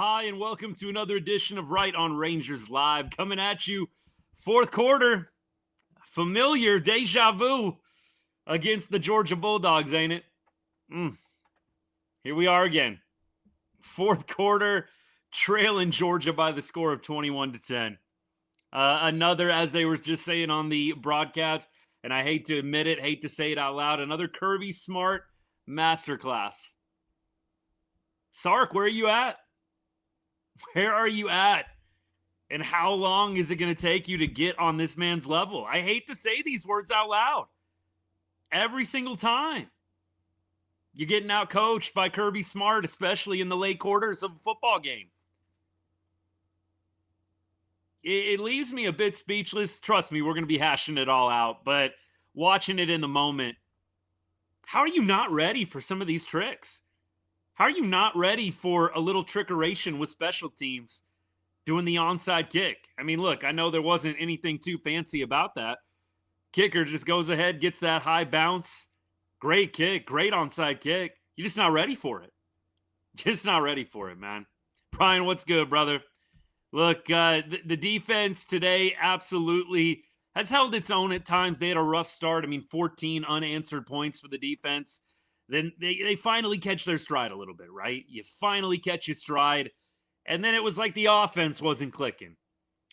Hi, and welcome to another edition of Right on Rangers Live. Coming at you, fourth quarter, familiar deja vu against the Georgia Bulldogs, ain't it? Here we are again. Fourth quarter, trailing Georgia by the score of 21-10. Another, as they were just saying on the broadcast, and I hate to admit it, hate to say it out loud, another Kirby Smart masterclass. Sark, where are you at? Where are you at? And how long is it going to take you to get on this man's level? I hate to say these words out loud. Every single time. You're getting out coached by Kirby Smart, especially in the late quarters of a football game. It leaves me a bit speechless. Trust me, we're going to be hashing it all out. But watching it in the moment, how are you not ready for some of these tricks? How are you not ready for a little trickeration with special teams doing the onside kick? I mean, look, I know there wasn't anything too fancy about that. Kicker just goes ahead, gets that high bounce. Great kick, great onside kick. You're just not ready for it. Just not ready for it, man. Brian, what's good, brother? Look, the defense today absolutely has held its own at times. They had a rough start. I mean, 14 unanswered points for the defense. Then they finally catch their stride a little bit, right? You finally catch your stride. And then it was like the offense wasn't clicking.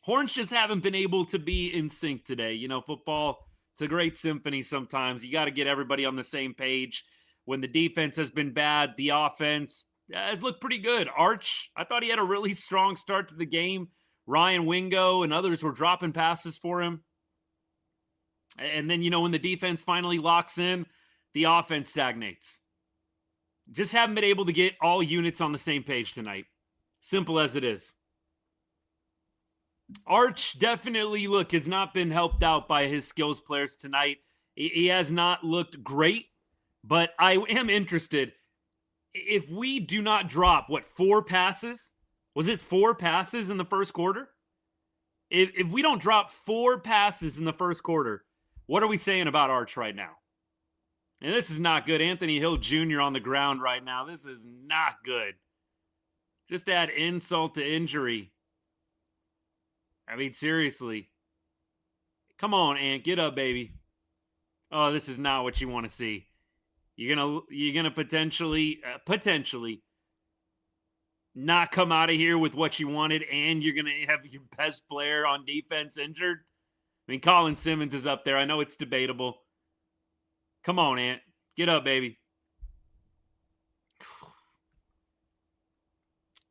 Horns just haven't been able to be in sync today. You know, football, it's a great symphony sometimes. You got to get everybody on the same page. When the defense has been bad, the offense has looked pretty good. Arch, I thought he had a really strong start to the game. Ryan Wingo and others were dropping passes for him. And then, you know, when the defense finally locks in, the offense stagnates. Just haven't been able to get all units on the same page tonight. Simple as it is. Arch definitely, look, has not been helped out by his skills players tonight. He has not looked great, but I am interested. If we do not drop, 4 passes? Was it 4 passes in the first quarter? If we don't drop 4 passes in the first quarter, what are we saying about Arch right now? And this is not good. Anthony Hill Jr. on the ground right now. This is not good. Just add insult to injury. I mean, seriously. Come on, Ant. Get up, baby. Oh, this is not what you want to see. You're gonna potentially not come out of here with what you wanted, and you're gonna have your best player on defense injured. I mean, Colin Simmons is up there. I know it's debatable. Come on, Ant. Get up, baby.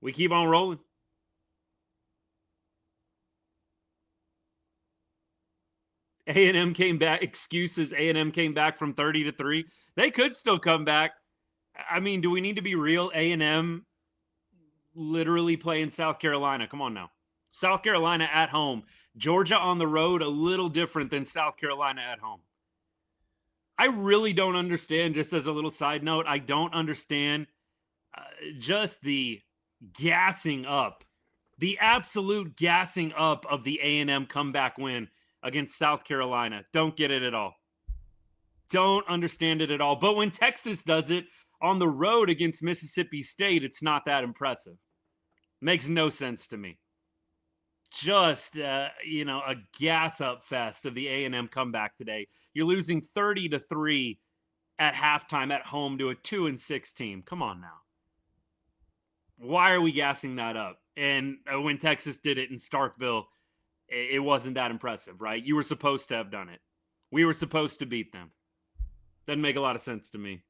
We keep on rolling. A&M came back. Excuses. A&M came back from 30-3. They could still come back. I mean, do we need to be real? A&M literally playing South Carolina. Come on now. South Carolina at home. Georgia on the road, a little different than South Carolina at home. I really don't understand, just as a little side note, I don't understand just the gassing up, the absolute gassing up of the A&M comeback win against South Carolina. Don't get it at all. Don't understand it at all. But when Texas does it on the road against Mississippi State, it's not that impressive. Makes no sense to me. Just, a gas up fest of the A&M comeback today. You're losing 30-3 at halftime at home to a 2-6 team. Come on now. Why are we gassing that up? And when Texas did it in Starkville, it wasn't that impressive, right? You were supposed to have done it. We were supposed to beat them. Doesn't make a lot of sense to me.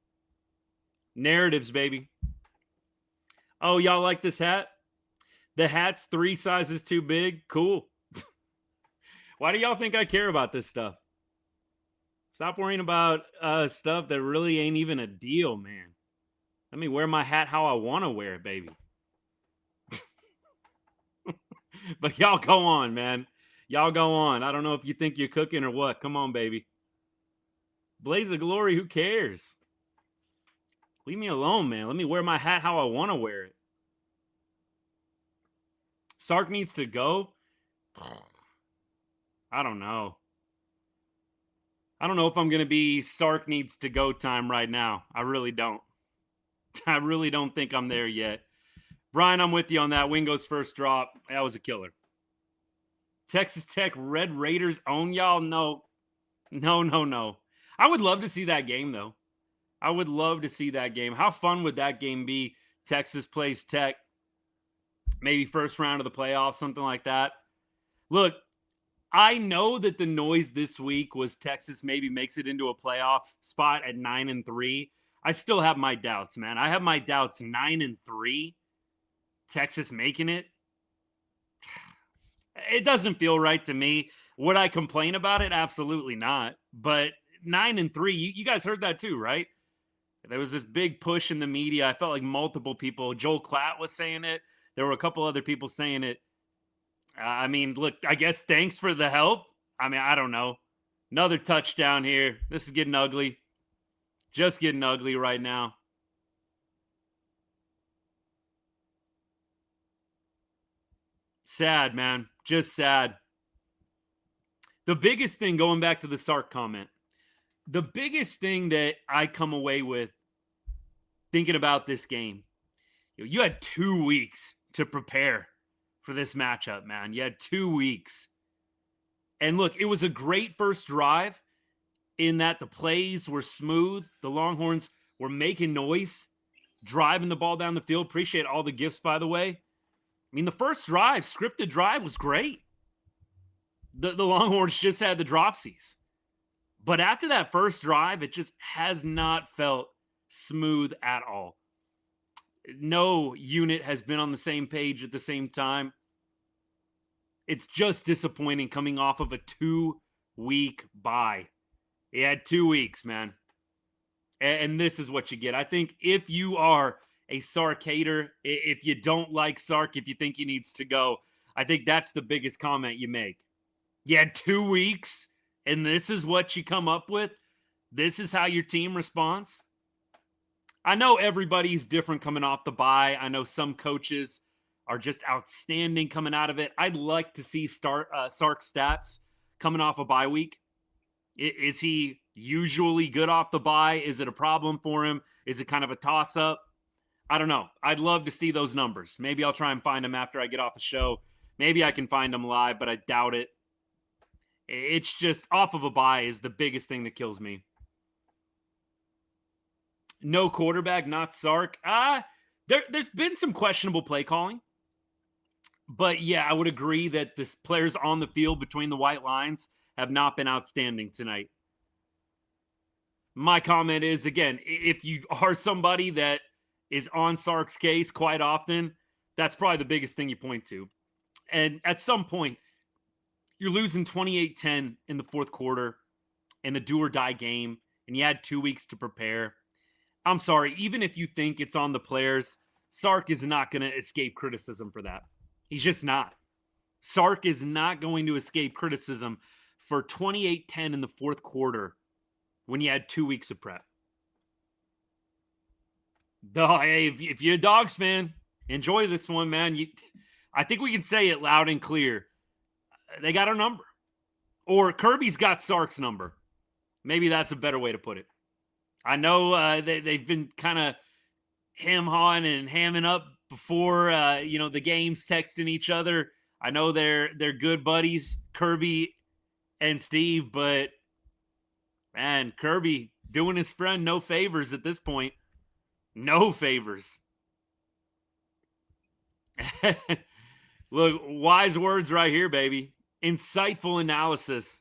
Narratives, baby. Oh, y'all like this hat? The hat's 3 sizes too big? Cool. Why do y'all think I care about this stuff? Stop worrying about stuff that really ain't even a deal, man. Let me wear my hat how I want to wear it, baby. But y'all go on, man. Y'all go on. I don't know if you think you're cooking or what. Come on, baby. Blaze of glory, who cares? Leave me alone, man. Let me wear my hat how I want to wear it. Sark needs to go? I don't know. I don't know if I'm going to be Sark needs to go time right now. I really don't. I really don't think I'm there yet. Ryan, I'm with you on that. Wingo's first drop, that was a killer. Texas Tech Red Raiders own y'all? No. I would love to see that game, though. I would love to see that game. How fun would that game be? Texas plays Tech, maybe first round of the playoffs, something like that. Look, I know that the noise this week was Texas maybe makes it into a playoff spot at 9-3. I still have my doubts, man. I have my doubts. 9-3, Texas making it. It doesn't feel right to me. Would I complain about it? Absolutely not. But 9-3, you guys heard that too, right? There was this big push in the media. I felt like multiple people. Joel Klatt was saying it. There were a couple other people saying it. I mean, look, I guess thanks for the help. I mean, I don't know. Another touchdown here. This is getting ugly. Just getting ugly right now. Sad, man. Just sad. The biggest thing, going back to the Sark comment, the biggest thing that I come away with thinking about this game, you had 2 weeks to prepare for this matchup, man. You had 2 weeks. And look, it was a great first drive in that the plays were smooth. The Longhorns were making noise, driving the ball down the field. Appreciate all the gifts, by the way. I mean, the first drive, scripted drive, was great. The Longhorns just had the dropsies. But after that first drive, it just has not felt smooth at all. No unit has been on the same page at the same time. It's just disappointing coming off of a 2-week bye. He had 2 weeks, man. And this is what you get. I think if you are a Sark hater, if you don't like Sark, if you think he needs to go, I think that's the biggest comment you make. You had 2 weeks, and this is what you come up with? This is how your team responds? I know everybody's different coming off the bye. I know some coaches are just outstanding coming out of it. I'd like to see Sark stats coming off a bye week. Is he usually good off the bye? Is it a problem for him? Is it kind of a toss-up? I don't know. I'd love to see those numbers. Maybe I'll try and find them after I get off the show. Maybe I can find them live, but I doubt it. It's just off of a bye is the biggest thing that kills me. No quarterback, not Sark. There's been some questionable play calling. But yeah, I would agree that the players on the field between the white lines have not been outstanding tonight. My comment is, again, if you are somebody that is on Sark's case quite often, that's probably the biggest thing you point to. And at some point, you're losing 28-10 in the fourth quarter in a do-or-die game, and you had 2 weeks to prepare. I'm sorry, even if you think it's on the players, Sark is not going to escape criticism for that. He's just not. Sark is not going to escape criticism for 28-10 in the fourth quarter when you had 2 weeks of prep. Hey, if you're a Dogs fan, enjoy this one, man. I think we can say it loud and clear. They got our number. Or Kirby's got Sark's number. Maybe that's a better way to put it. I know they've been kind of ham-hawing and hamming up before, the games, texting each other. I know they're good buddies, Kirby and Steve, but, man, Kirby doing his friend no favors at this point. No favors. Look, wise words right here, baby. Insightful analysis.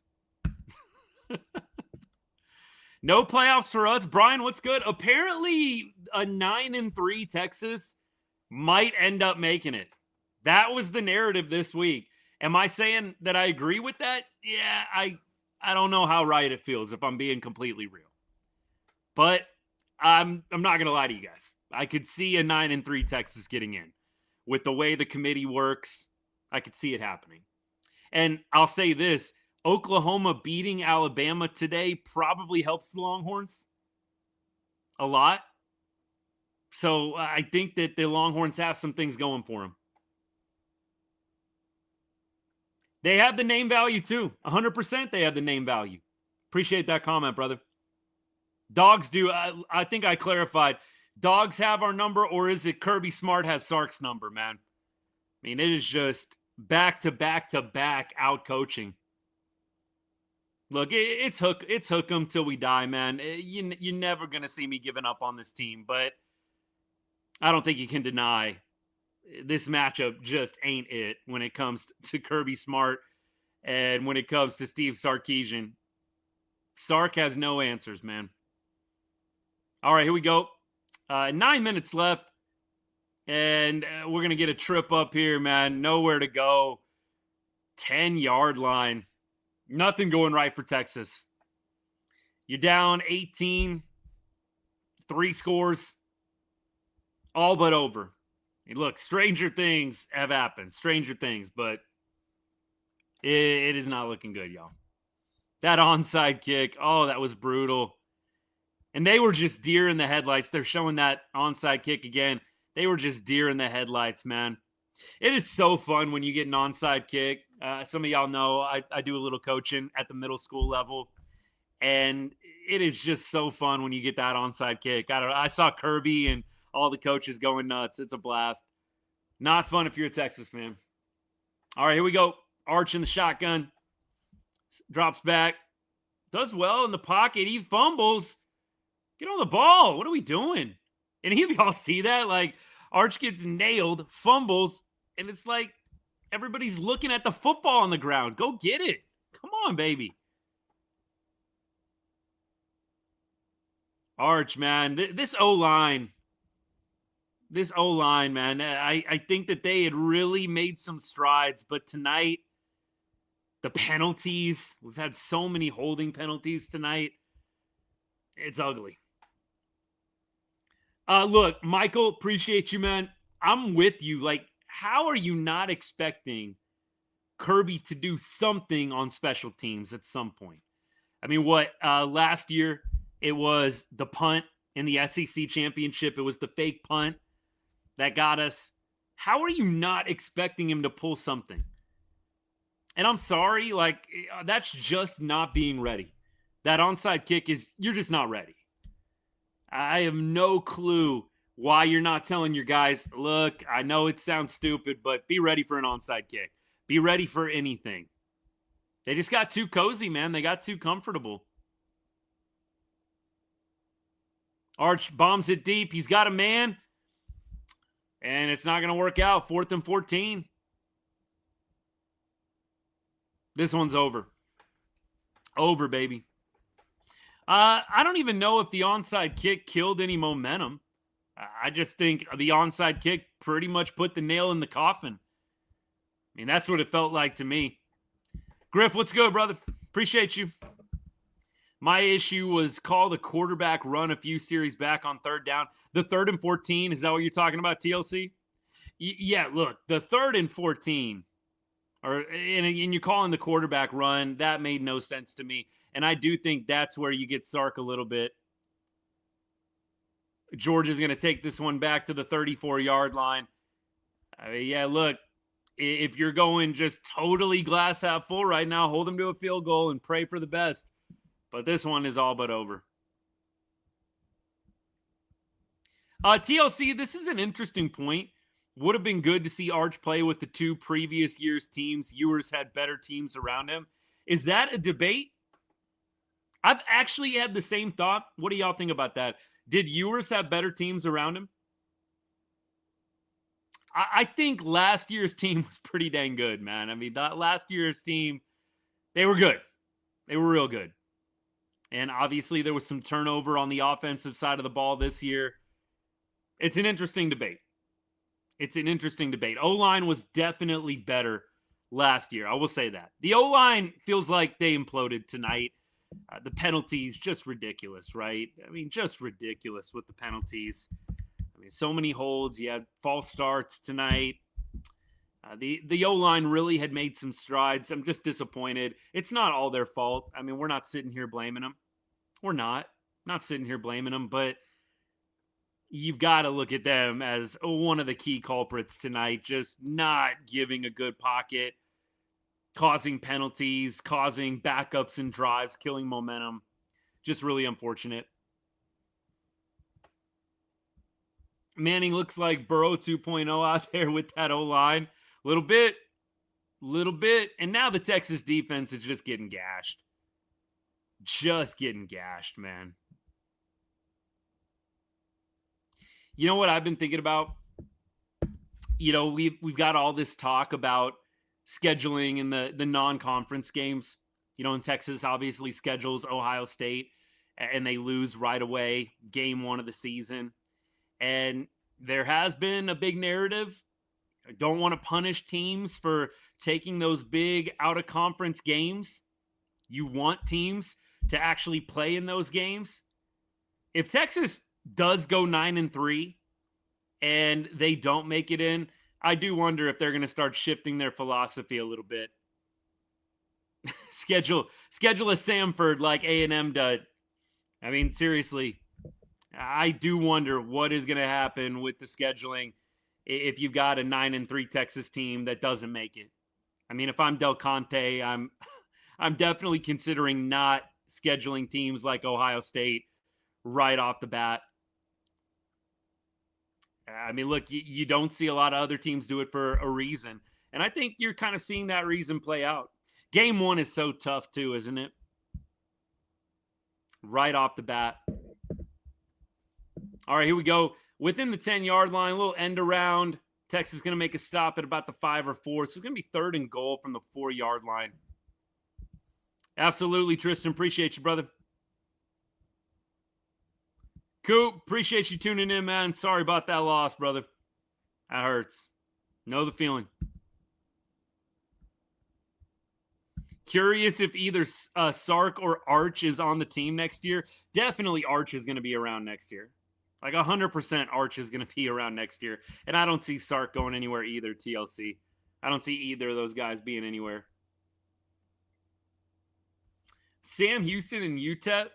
No playoffs for us. Brian, what's good? Apparently, a 9-3 Texas might end up making it. That was the narrative this week. Am I saying that I agree with that? Yeah, I don't know how right it feels, if I'm being completely real. But I'm not going to lie to you guys. I could see a 9-3 Texas getting in. With the way the committee works, I could see it happening. And I'll say this, Oklahoma beating Alabama today probably helps the Longhorns a lot. So I think that the Longhorns have some things going for them. They have the name value too. 100% they have the name value. Appreciate that comment, brother. Dogs do. I think I clarified. Dogs have our number, or is it Kirby Smart has Sark's number, man? I mean, it is just back to back to back out coaching. Look, it's hook 'em till we die, man. You're never gonna see me giving up on this team, but I don't think you can deny this matchup just ain't it when it comes to Kirby Smart and when it comes to Steve Sarkisian. Sark has no answers, man. All right, here we go. 9 minutes left, and we're going to get a trip up here, man. Nowhere to go. 10-yard line. Nothing going right for Texas. You're down 18. 3 scores. All but over. Hey, look, stranger things have happened. Stranger things, but it is not looking good, y'all. That onside kick, oh, that was brutal. And they were just deer in the headlights. They're showing that onside kick again. They were just deer in the headlights, man. It is so fun when you get an onside kick. Some of y'all know I do a little coaching at the middle school level. And it is just so fun when you get that onside kick. I saw Kirby and all the coaches going nuts. It's a blast. Not fun if you're a Texas fan. All right, here we go. Arch in the shotgun. Drops back. Does well in the pocket. He fumbles. Get on the ball. What are we doing? Any of y'all see that? Like, Arch gets nailed, fumbles, and it's like everybody's looking at the football on the ground. Go get it. Come on, baby. Arch, man. This O-line, man, I think that they had really made some strides, but tonight, the penalties, we've had so many holding penalties tonight. It's ugly. Look, Michael, appreciate you, man. I'm with you. Like, how are you not expecting Kirby to do something on special teams at some point? I mean, last year it was the punt in the SEC championship. It was the fake punt that got us. How are you not expecting him to pull something? And I'm sorry, like, that's just not being ready. That onside kick you're just not ready. I have no clue why you're not telling your guys, look, I know it sounds stupid, but be ready for an onside kick. Be ready for anything. They just got too cozy, man. They got too comfortable. Arch bombs it deep. He's got a man. And it's not going to work out. 4th and 14. This one's over. Over, baby. I don't even know if the onside kick killed any momentum. I just think the onside kick pretty much put the nail in the coffin. I mean, that's what it felt like to me. Griff, what's good, brother? Appreciate you. My issue was call the quarterback run a few series back on 3rd down. The 3rd and 14, is that what you're talking about, TLC? Yeah, look, the 3rd and 14, and you're calling the quarterback run, that made no sense to me. And I do think that's where you get Sark a little bit. Georgia's going to take this one back to the 34-yard line. Yeah, look, if you're going just totally glass half full right now, hold them to a field goal and pray for the best. But this one is all but over. TLC, this is an interesting point. Would have been good to see Arch play with the 2 previous years' teams. Ewers had better teams around him. Is that a debate? I've actually had the same thought. What do y'all think about that? Did Ewers have better teams around him? I think last year's team was pretty dang good, man. I mean, that last year's team, they were good. They were real good. And obviously there was some turnover on the offensive side of the ball this year. It's an interesting debate. O-line was definitely better last year. I will say that. The O-line feels like they imploded tonight. The penalties, just ridiculous, right? I mean, just ridiculous with the penalties. I mean, so many holds. You had false starts tonight. The O-line really had made some strides. I'm just disappointed. It's not all their fault. I mean, we're not sitting here blaming them. We're not sitting here blaming them, but you've got to look at them as one of the key culprits tonight, just not giving a good pocket, causing penalties, causing backups and drives, killing momentum. Just really unfortunate. Manning looks like Burrow 2.0 out there with that O-line. Little bit. And now the Texas defense is just getting gashed. Just getting gashed, man. You know what I've been thinking about? You know, we've got all this talk about scheduling in the non-conference games. You know, in Texas obviously schedules Ohio State and they lose right away, game 1 of the season. And there has been a big narrative. I don't want to punish teams for taking those big out-of-conference games. You want teams to actually play in those games. If Texas does go 9-3 and they don't make it in, I do wonder if they're going to start shifting their philosophy a little bit. schedule a Samford like A&M did. I mean, seriously, I do wonder what is going to happen with the scheduling if you've got a 9-3 Texas team that doesn't make it. I mean, if I'm Del Conte, I'm definitely considering not scheduling teams like Ohio State right off the bat. I mean, look, you don't see a lot of other teams do it for a reason. And I think you're kind of seeing that reason play out. Game 1 is so tough too, isn't it? Right off the bat. All right, here we go. Within the 10-yard line, a little end around. Texas is going to make a stop at about the 5 or 4. So it's going to be 3rd and goal from the 4-yard line. Absolutely, Tristan. Appreciate you, brother. Coop, appreciate you tuning in, man. Sorry about that loss, brother. That hurts. Know the feeling. Curious if either Sark or Arch is on the team next year. Definitely Arch is going to be around next year. Like 100% Arch is going to be around next year. And I don't see Sark going anywhere either, TLC. I don't see either of those guys being anywhere. Sam Houston and UTEP.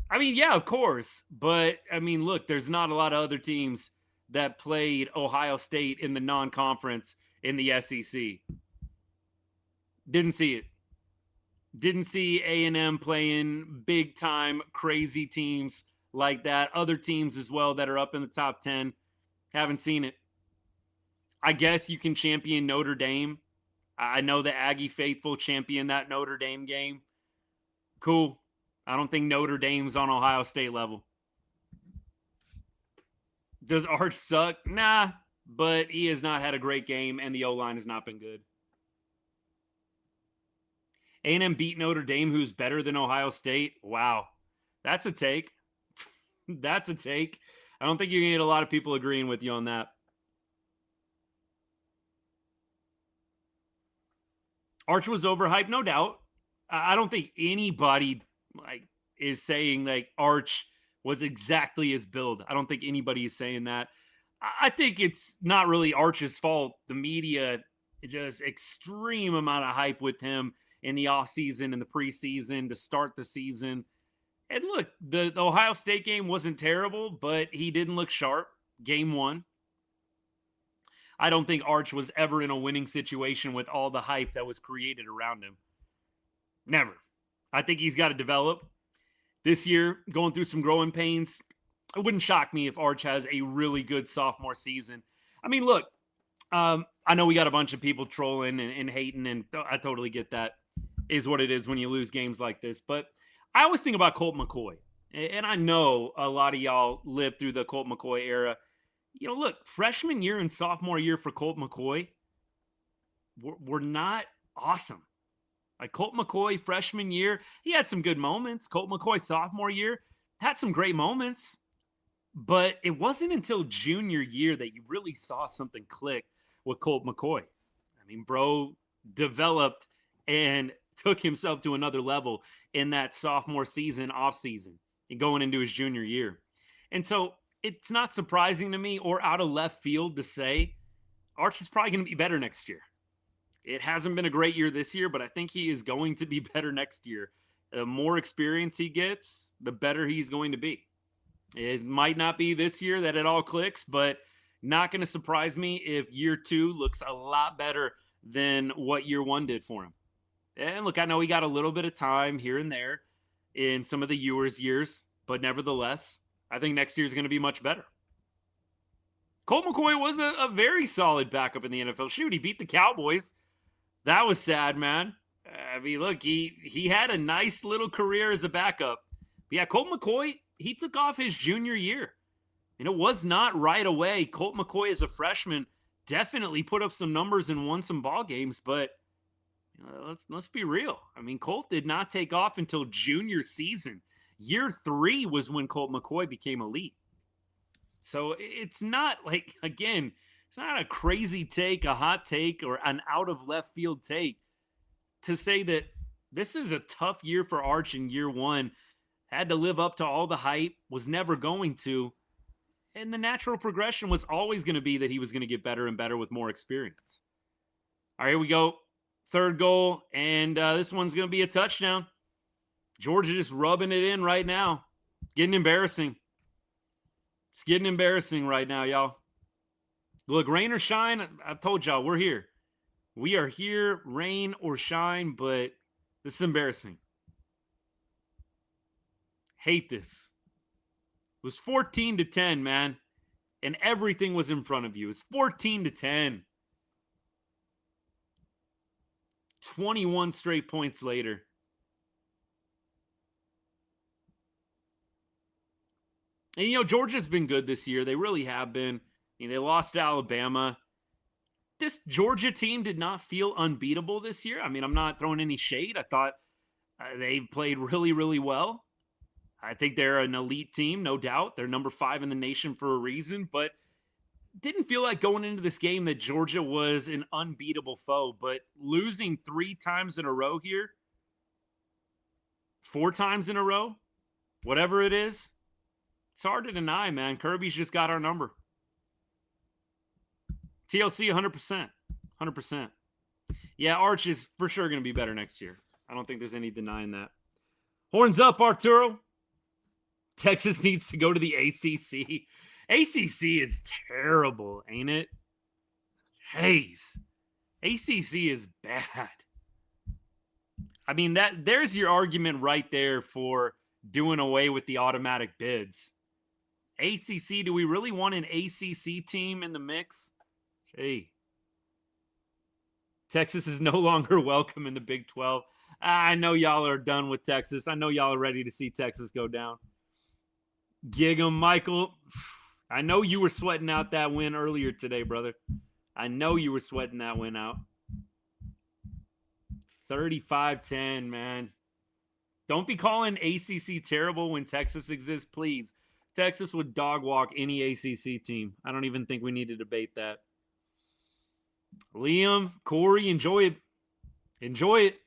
I mean, yeah, of course. But, I mean, look, there's not a lot of other teams that played Ohio State in the non-conference in the SEC. Didn't see it. Didn't see A&M playing big-time, crazy teams like that. Other teams as well that are up in the top 10. Haven't seen it. I guess you can champion Notre Dame. I know the Aggie faithful champion that Notre Dame game. Cool. I don't think Notre Dame's on Ohio State level. Does Arch suck? Nah, but he has not had a great game, and the O-line has not been good. A&M beat Notre Dame, who's better than Ohio State. Wow. That's a take. That's a take. I don't think you're going to get a lot of people agreeing with you on that. Arch was overhyped, no doubt. I don't think anybody is saying Arch was exactly his build. I don't think anybody is saying that. I think it's not really Arch's fault. The media, just extreme amount of hype with him in the offseason and the preseason to start the season. And look, the Ohio State game wasn't terrible, but he didn't look sharp. Game 1. I don't think Arch was ever in a winning situation with all the hype that was created around him. Never. I think he's got to develop. This year, going through some growing pains. It wouldn't shock me if Arch has a really good sophomore season. I mean, look, I know we got a bunch of people trolling and hating, and I totally get that. Is what it is when you lose games like this. But I always think about Colt McCoy. And I know a lot of y'all lived through the Colt McCoy era. You know, look, freshman year and sophomore year for Colt McCoy were not awesome. Like Colt McCoy freshman year, he had some good moments. Colt McCoy sophomore year had some great moments. But it wasn't until junior year that you really saw something click with Colt McCoy. I mean, bro developed and took himself to another level in that sophomore season, off season, and going into his junior year. And so it's not surprising to me or out of left field to say Arch is probably going to be better next year. It hasn't been a great year this year, but I think he is going to be better next year. The more experience he gets, the better he's going to be. It might not be this year that it all clicks, but not going to surprise me if year 2 looks a lot better than what year 1 did for him. And look, I know he got a little bit of time here and there in some of the Ewers years, but nevertheless, I think next year is going to be much better. Colt McCoy was a very solid backup in the NFL. Shoot, he beat the Cowboys. That was sad, man. I mean, look, he had a nice little career as a backup. But yeah, Colt McCoy, he took off his junior year. And it was not right away. Colt McCoy as a freshman definitely put up some numbers and won some ball games, but let's be real. I mean, Colt did not take off until junior season. Year 3 was when Colt McCoy became elite. So it's not like, again, it's not a crazy take, a hot take, or an out of left field take to say that this is a tough year for Arch in year 1. Had to live up to all the hype, was never going to. And the natural progression was always going to be that he was going to get better and better with more experience. All right, here we go. Third goal, and this one's going to be a touchdown. Georgia just rubbing it in right now. Getting embarrassing. It's getting embarrassing right now, y'all. Look, rain or shine, I've told y'all, we're here. We are here, rain or shine, but this is embarrassing. Hate this. It was 14-10, man. And everything was in front of you. It was 14-10. 21 straight points later. And, Georgia's been good this year. They really have been. They lost to Alabama. This Georgia team did not feel unbeatable this year. I mean, I'm not throwing any shade. I thought they played really, really well. I think they're an elite team, no doubt. They're number 5 in the nation for a reason, but didn't feel like going into this game that Georgia was an unbeatable foe. But losing 3 times in a row here, 4 times in a row, whatever it is, it's hard to deny, man. Kirby's just got our number. TLC 100%. 100%. Yeah, Arch is for sure going to be better next year. I don't think there's any denying that. Horns up, Arturo. Texas needs to go to the ACC. ACC is terrible, ain't it? Jeez. ACC is bad. I mean, there's your argument right there for doing away with the automatic bids. ACC, do we really want an ACC team in the mix? Hey. Texas is no longer welcome in the Big 12. I know y'all are done with Texas. I know y'all are ready to see Texas go down. Gig 'em, Michael. I know you were sweating out that win earlier today, brother. I know you were sweating that win out. 35-10, man. Don't be calling ACC terrible when Texas exists, please. Texas would dog walk any ACC team. I don't even think we need to debate that. Liam, Corey, enjoy it. Enjoy it.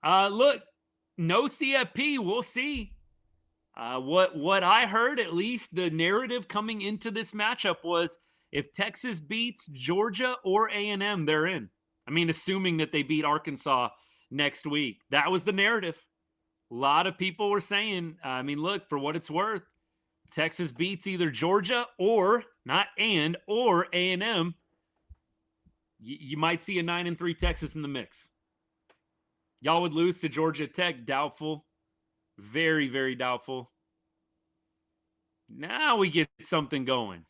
Look, no CFP. We'll see. What I heard, at least the narrative coming into this matchup was if Texas beats Georgia or A&M, they're in. I mean, assuming that they beat Arkansas next week. That was the narrative. A lot of people were saying, I mean, look, for what it's worth, Texas beats either Georgia or, not and, or A&M. You might see a 9-3 Texas in the mix. Y'all would lose to Georgia Tech. Doubtful. Very, very doubtful. Now we get something going.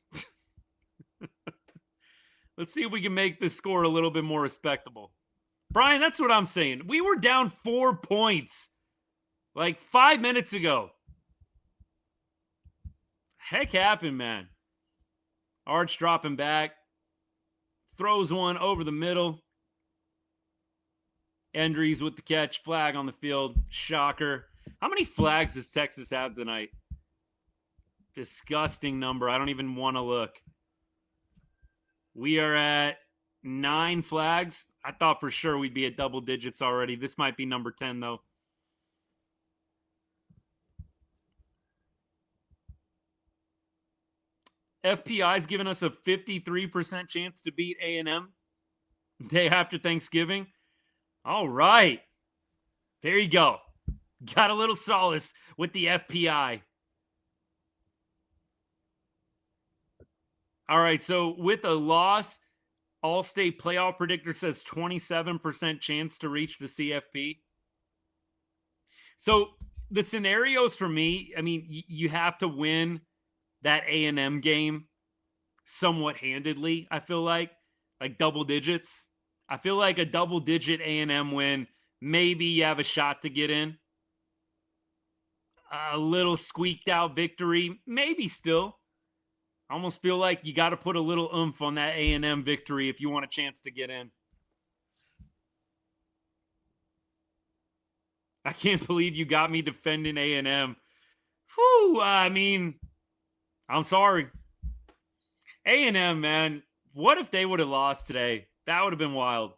Let's see if we can make this score a little bit more respectable. Brian, that's what I'm saying. We were down 4 points like 5 minutes ago. Heck happened, man. Arch dropping back. Throws one over the middle. Endries with the catch. Flag on the field. Shocker. How many flags does Texas have tonight? Disgusting number. I don't even want to look. We are at 9 flags. I thought for sure we'd be at double digits already. This might be number 10, though. FPI's given us a 53% chance to beat A&M day after Thanksgiving. All right. There you go. Got a little solace with the FPI. All right, so with a loss, All-State Playoff Predictor says 27% chance to reach the CFP. So the scenarios for me, I mean, you have to win that A&M game somewhat handedly, I feel like double digits. I feel like a double-digit A&M win, maybe you have a shot to get in. A little squeaked out victory, maybe still. I almost feel like you got to put a little oomph on that A&M victory if you want a chance to get in. I can't believe you got me defending A&M. Whew, I mean, I'm sorry. A&M, man, what if they would have lost today? That would have been wild.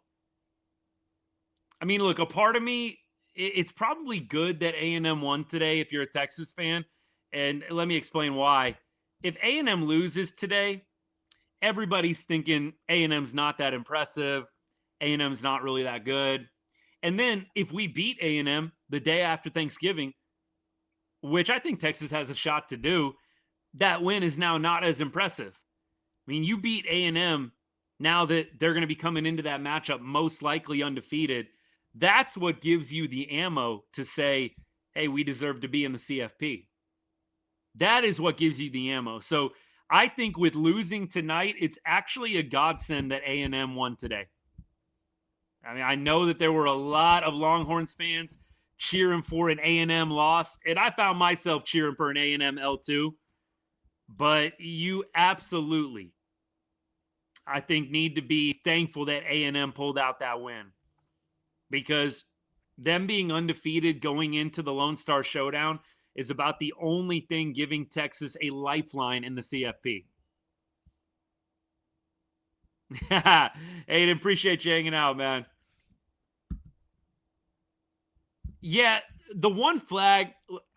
I mean, look, a part of me, it's probably good that A&M won today if you're a Texas fan. And let me explain why. If A&M loses today, everybody's thinking A&M's not that impressive. A&M's not really that good. And then if we beat A&M the day after Thanksgiving, which I think Texas has a shot to do, that win is now not as impressive. I mean, you beat A&M now that they're going to be coming into that matchup most likely undefeated. That's what gives you the ammo to say, hey, we deserve to be in the CFP. That is what gives you the ammo. So I think with losing tonight, it's actually a godsend that A&M won today. I mean, I know that there were a lot of Longhorns fans cheering for an A&M loss, and I found myself cheering for an A&M L2. But you absolutely, I think, need to be thankful that A&M pulled out that win, because them being undefeated going into the Lone Star Showdown is about the only thing giving Texas a lifeline in the CFP. Aiden, appreciate you hanging out, man. Yeah, the one flag,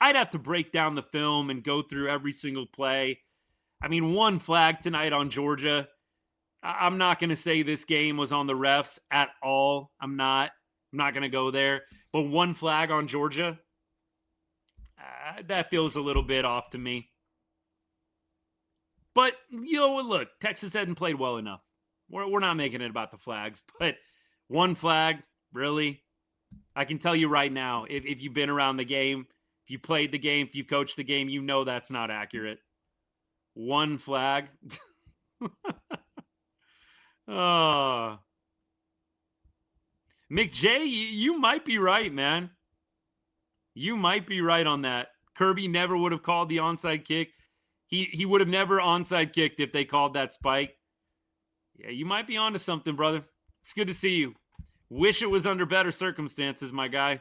I'd have to break down the film and go through every single play. I mean, one flag tonight on Georgia. I'm not going to say this game was on the refs at all. I'm not going to go there. But one flag on Georgia, that feels a little bit off to me. But, you know what, look, Texas hadn't played well enough. We're not making it about the flags. But one flag, really? I can tell you right now, if you've been around the game, if you played the game, if you coached the game, you know that's not accurate. One flag. Oh. McJ, you might be right, man. You might be right on that. Kirby never would have called the onside kick. He would have never onside kicked if they called that spike. Yeah, you might be onto something, brother. It's good to see you. Wish it was under better circumstances, my guy.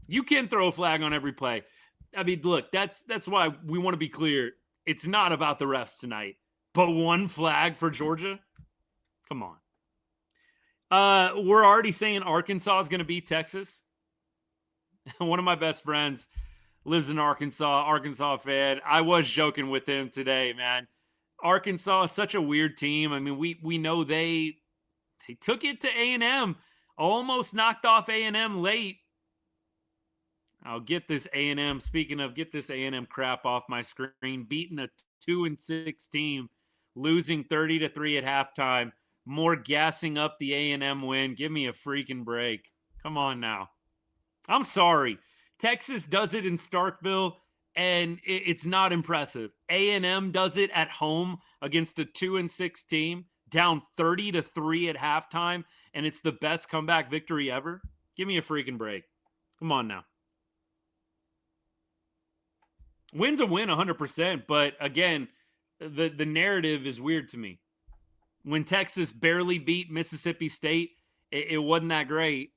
You can throw a flag on every play. I mean, look, that's why we want to be clear. It's not about the refs tonight. But one flag for Georgia? Come on. We're already saying Arkansas is going to beat Texas. One of my best friends lives in Arkansas fan. I was joking with him today, man. Arkansas is such a weird team. I mean, we know they took it to A&M, almost knocked off A&M late. I'll get this A&M. Speaking of, get this A&M crap off my screen. Beating a 2-6 team, losing 30-3 at halftime. More gassing up the A&M win. Give me a freaking break. Come on now. I'm sorry. Texas does it in Starkville, and it's not impressive. A&M does it at home against a 2-6 team, down 30-3 at halftime, and it's the best comeback victory ever. Give me a freaking break. Come on now. Win's a win 100%, but again, the narrative is weird to me. When Texas barely beat Mississippi State, it wasn't that great.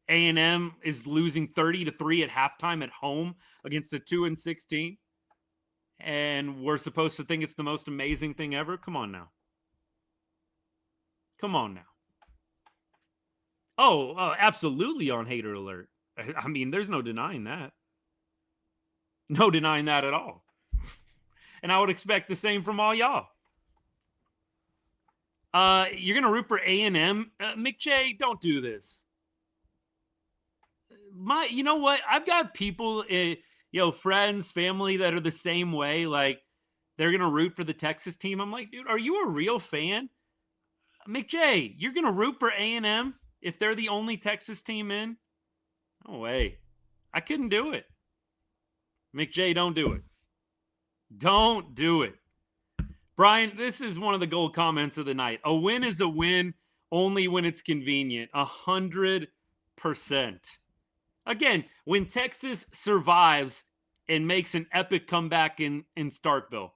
A&M is losing 30-3 at halftime at home against a 2-6 team, and we're supposed to think it's the most amazing thing ever? Come on now. Come on now. Oh, absolutely on hater alert. I mean, there's no denying that. No denying that at all. And I would expect the same from all y'all. You're going to root for A&M? McJ, don't do this. You know what? I've got people, friends, family that are the same way. Like, they're going to root for the Texas team. I'm like, dude, are you a real fan? McJ, you're going to root for A&M if they're the only Texas team in? No way. I couldn't do it. McJ, don't do it. Don't do it. Brian, this is one of the gold comments of the night. A win is a win only when it's convenient. 100%. Again, when Texas survives and makes an epic comeback in Starkville,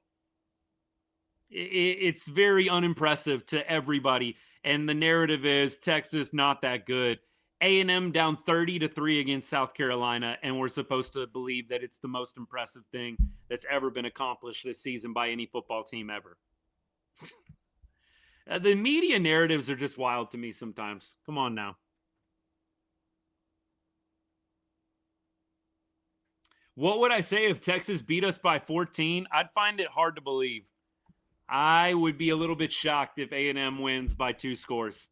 it's very unimpressive to everybody. And the narrative is Texas not that good. A&M down 30-3 against South Carolina, and we're supposed to believe that it's the most impressive thing that's ever been accomplished this season by any football team ever. The media narratives are just wild to me sometimes. Come on now. What would I say if Texas beat us by 14? I'd find it hard to believe. I would be a little bit shocked if A&M wins by 2 scores.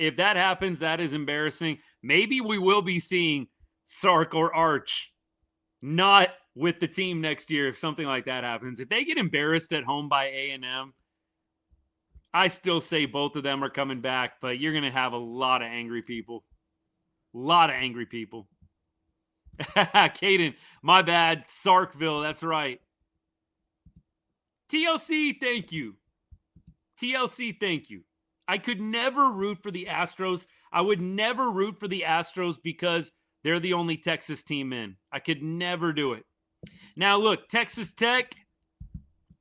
If that happens, that is embarrassing. Maybe we will be seeing Sark or Arch not with the team next year if something like that happens. If they get embarrassed at home by A&M, I still say both of them are coming back, but you're going to have a lot of angry people. A lot of angry people. Caden, my bad. Sarkville, that's right. TLC, thank you. TLC, thank you. I could never root for the Astros. I would never root for the Astros because they're the only Texas team in. I could never do it. Now, look, Texas Tech,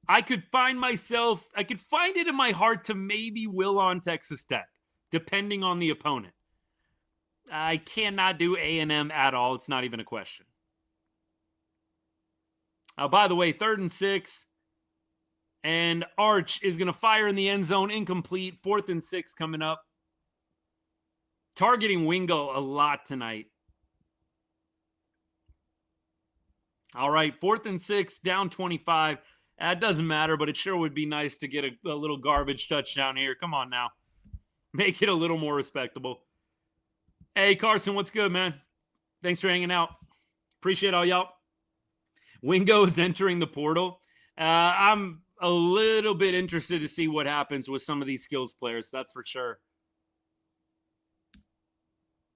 I could find it in my heart to maybe will on Texas Tech, depending on the opponent. I cannot do A&M at all. It's not even a question. By the way, 3rd and 6. And Arch is going to fire in the end zone, incomplete. 4th and 6 coming up. Targeting Wingo a lot tonight. All right, 4th and 6, down 25. That doesn't matter, but it sure would be nice to get a little garbage touchdown here. Come on now. Make it a little more respectable. Hey, Carson, what's good, man? Thanks for hanging out. Appreciate all y'all. Wingo is entering the portal. I'm a little bit interested to see what happens with some of these skills players. That's for sure.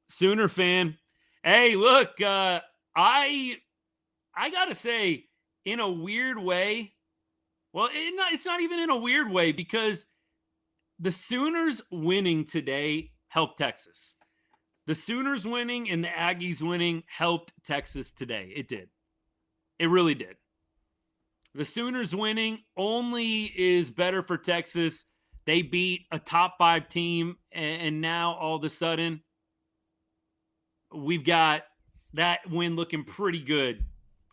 Sooner fan. Hey, look, I got to say, in a weird way, well, it's not even in a weird way because the Sooners winning today helped Texas. The Sooners winning and the Aggies winning helped Texas today. It did. It really did. The Sooners winning only is better for Texas. They beat a top 5 team, and now all of a sudden, we've got that win looking pretty good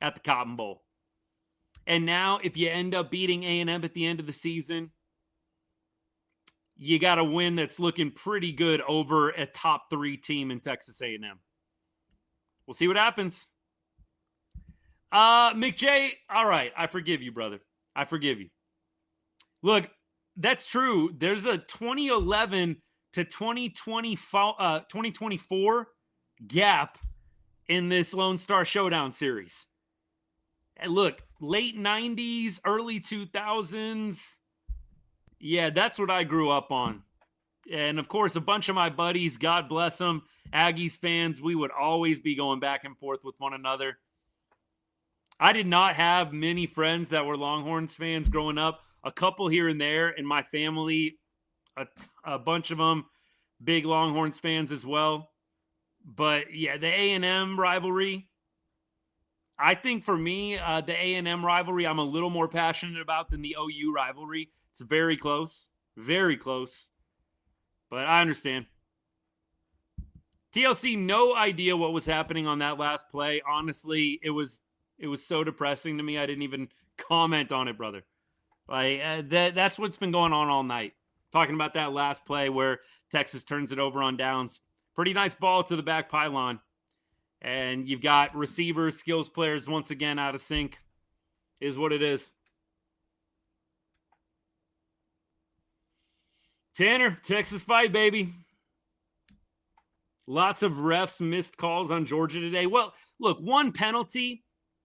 at the Cotton Bowl. And now, if you end up beating A&M at the end of the season, you got a win that's looking pretty good over a top 3 team in Texas A&M. We'll see what happens. McJ, all right, I forgive you, brother. I forgive you. Look, that's true. There's a 2011 to 2024 gap in this Lone Star Showdown series. And look, late 90s, early 2000s. Yeah, that's what I grew up on. And, of course, a bunch of my buddies, God bless them, Aggies fans, we would always be going back and forth with one another. I did not have many friends that were Longhorns fans growing up. A couple here and there in my family, a bunch of them big Longhorns fans as well. But, yeah, the A&M rivalry, I think for me, the A&M rivalry I'm a little more passionate about than the OU rivalry. It's very close. Very close. But I understand. TLC, no idea what was happening on that last play. Honestly, it was so depressing to me. I didn't even comment on it, brother. Like that's what's been going on all night. Talking about that last play where Texas turns it over on downs. Pretty nice ball to the back pylon. And you've got receivers, skills players once again out of sync. Is what it is. Tanner, Texas fight, baby. Lots of refs missed calls on Georgia today. Well, look, one penalty.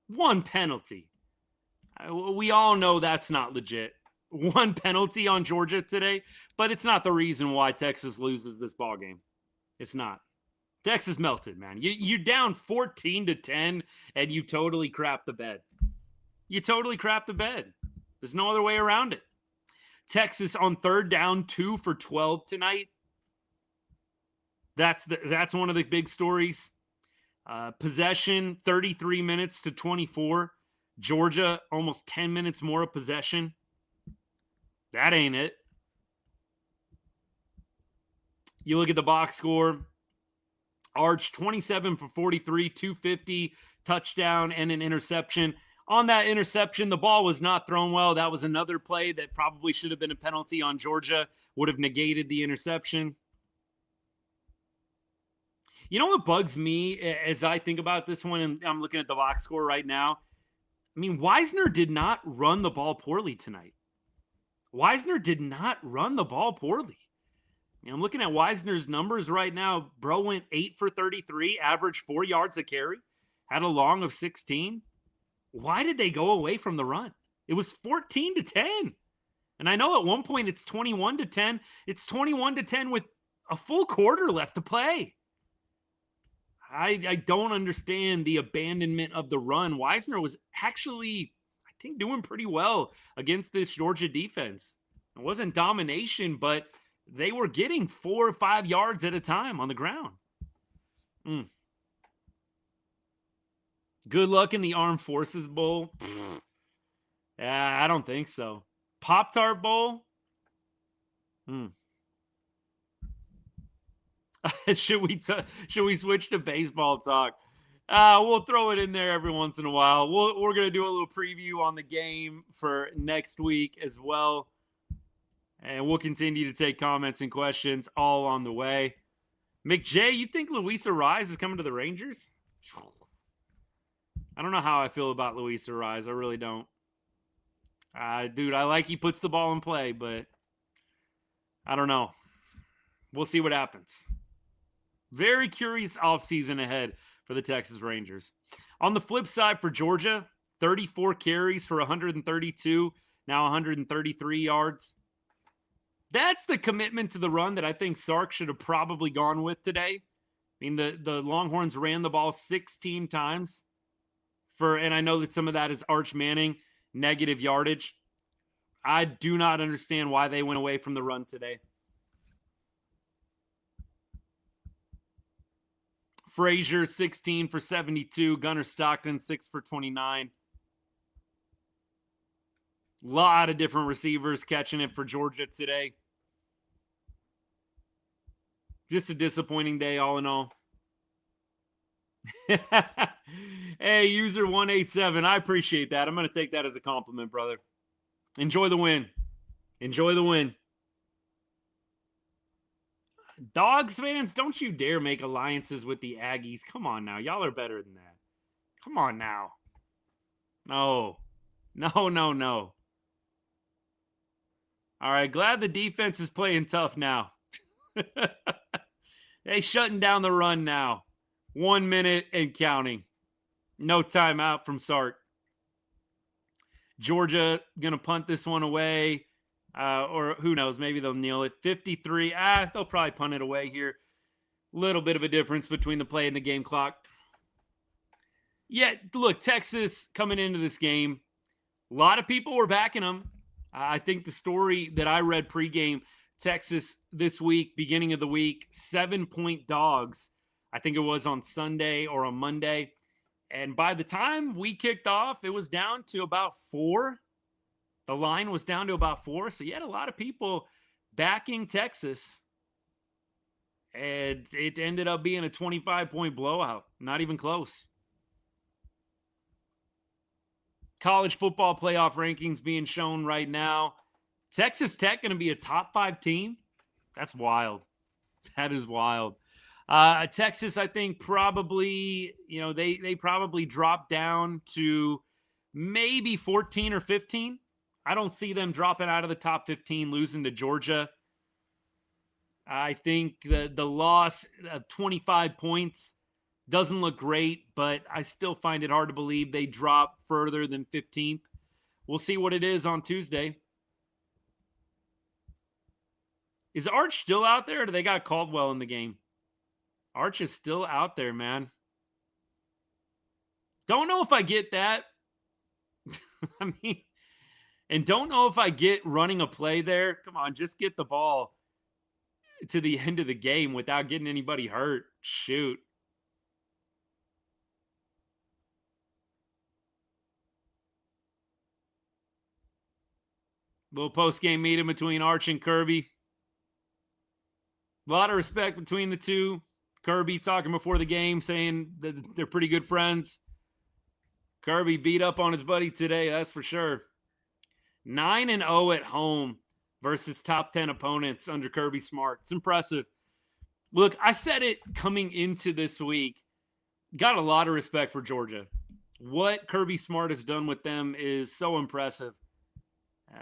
We all know that's not legit. One penalty on Georgia today, but it's not the reason why Texas loses this ball game. It's not. Texas melted, man. You're down 14-10, and you totally crap the bed. You totally crap the bed. There's no other way around it. Texas on third down, 2 for 12 tonight. That's one of the big stories. Possession, 33 minutes to 24. Georgia, almost 10 minutes more of possession. That ain't it. You look at the box score. Arch, 27 for 43, 250, touchdown, and an interception. On that interception, the ball was not thrown well. That was another play that probably should have been a penalty on Georgia. Would have negated the interception. You know what bugs me as I think about this one, and I'm looking at the box score right now? I mean, Wisner did not run the ball poorly tonight. Wisner did not run the ball poorly. I mean, I'm looking at Wisner's numbers right now. Bro went 8 for 33, averaged 4 yards a carry, had a long of 16. Why did they go away from the run? It was 14 to 10. And I know at one point it's 21 to 10. It's 21 to 10 with a full quarter left to play. I don't understand the abandonment of the run. Wisner was actually, I think, doing pretty well against this Georgia defense. It wasn't domination, but they were getting 4 or 5 yards at a time on the ground. Good luck in the Armed Forces Bowl. Yeah, I don't think so. Pop-Tart Bowl? Should we switch to baseball talk? We'll throw it in there every once in a while. We're going to do a little preview on the game for next week as well. And we'll continue to take comments and questions all on the way. McJay, you think Luis Arise is coming to the Rangers? I don't know how I feel about Luis Arise. I really don't. Dude, I like he puts the ball in play, but I don't know. We'll see what happens. Very curious offseason ahead for the Texas Rangers. On the flip side for Georgia, 34 carries for 132, now 133 yards. That's the commitment to the run that I think Sark should have probably gone with today. I mean, the Longhorns ran the ball 16 times. And I know that some of that is Arch Manning, negative yardage. I do not understand why they went away from the run today. Frazier, 16 for 72. Gunnar Stockton, 6 for 29. A lot of different receivers catching it for Georgia today. Just a disappointing day, all in all. Hey, user 187, I appreciate that. I'm going to take that as a compliment, brother. Enjoy the win. Enjoy the win. Dogs fans, don't you dare make alliances with the Aggies. Come on now. Y'all are better than that. Come on now. No. No. All right, glad the defense is playing tough now. They shutting down the run now. 1 minute and counting. No timeout from Sark. Georgia going to punt this one away. Or who knows, maybe they'll kneel it. 53. They'll probably punt it away here. Little bit of a difference between the play and the game clock. Yeah, look, Texas coming into this game, a lot of people were backing them. I think the story that I read pregame, Texas this week, beginning of the week, 7-point dogs. I think it was on Sunday or on Monday. And by the time we kicked off, it was down to about 4. The line was down to about 4. So you had a lot of people backing Texas. And it ended up being a 25-point blowout. Not even close. College football playoff rankings being shown right now. Texas Tech going to be a top 5 team. That's wild. That is wild. Texas, I think, probably, they probably dropped down to maybe 14 or 15. I don't see them dropping out of the top 15, losing to Georgia. I think the loss of 25 points doesn't look great, but I still find it hard to believe they drop further than 15th. We'll see what it is on Tuesday. Is Arch still out there, or do they got Caldwell in the game? Arch is still out there, man. Don't know if I get that. I mean, and don't know if I get running a play there. Come on, just get the ball to the end of the game without getting anybody hurt. Shoot. Little post-game meeting between Arch and Kirby. A lot of respect between the two. Kirby talking before the game, saying that they're pretty good friends. Kirby beat up on his buddy today, that's for sure. 9-0 at home versus top 10 opponents under Kirby Smart. It's impressive. Look, I said it coming into this week. Got a lot of respect for Georgia. What Kirby Smart has done with them is so impressive.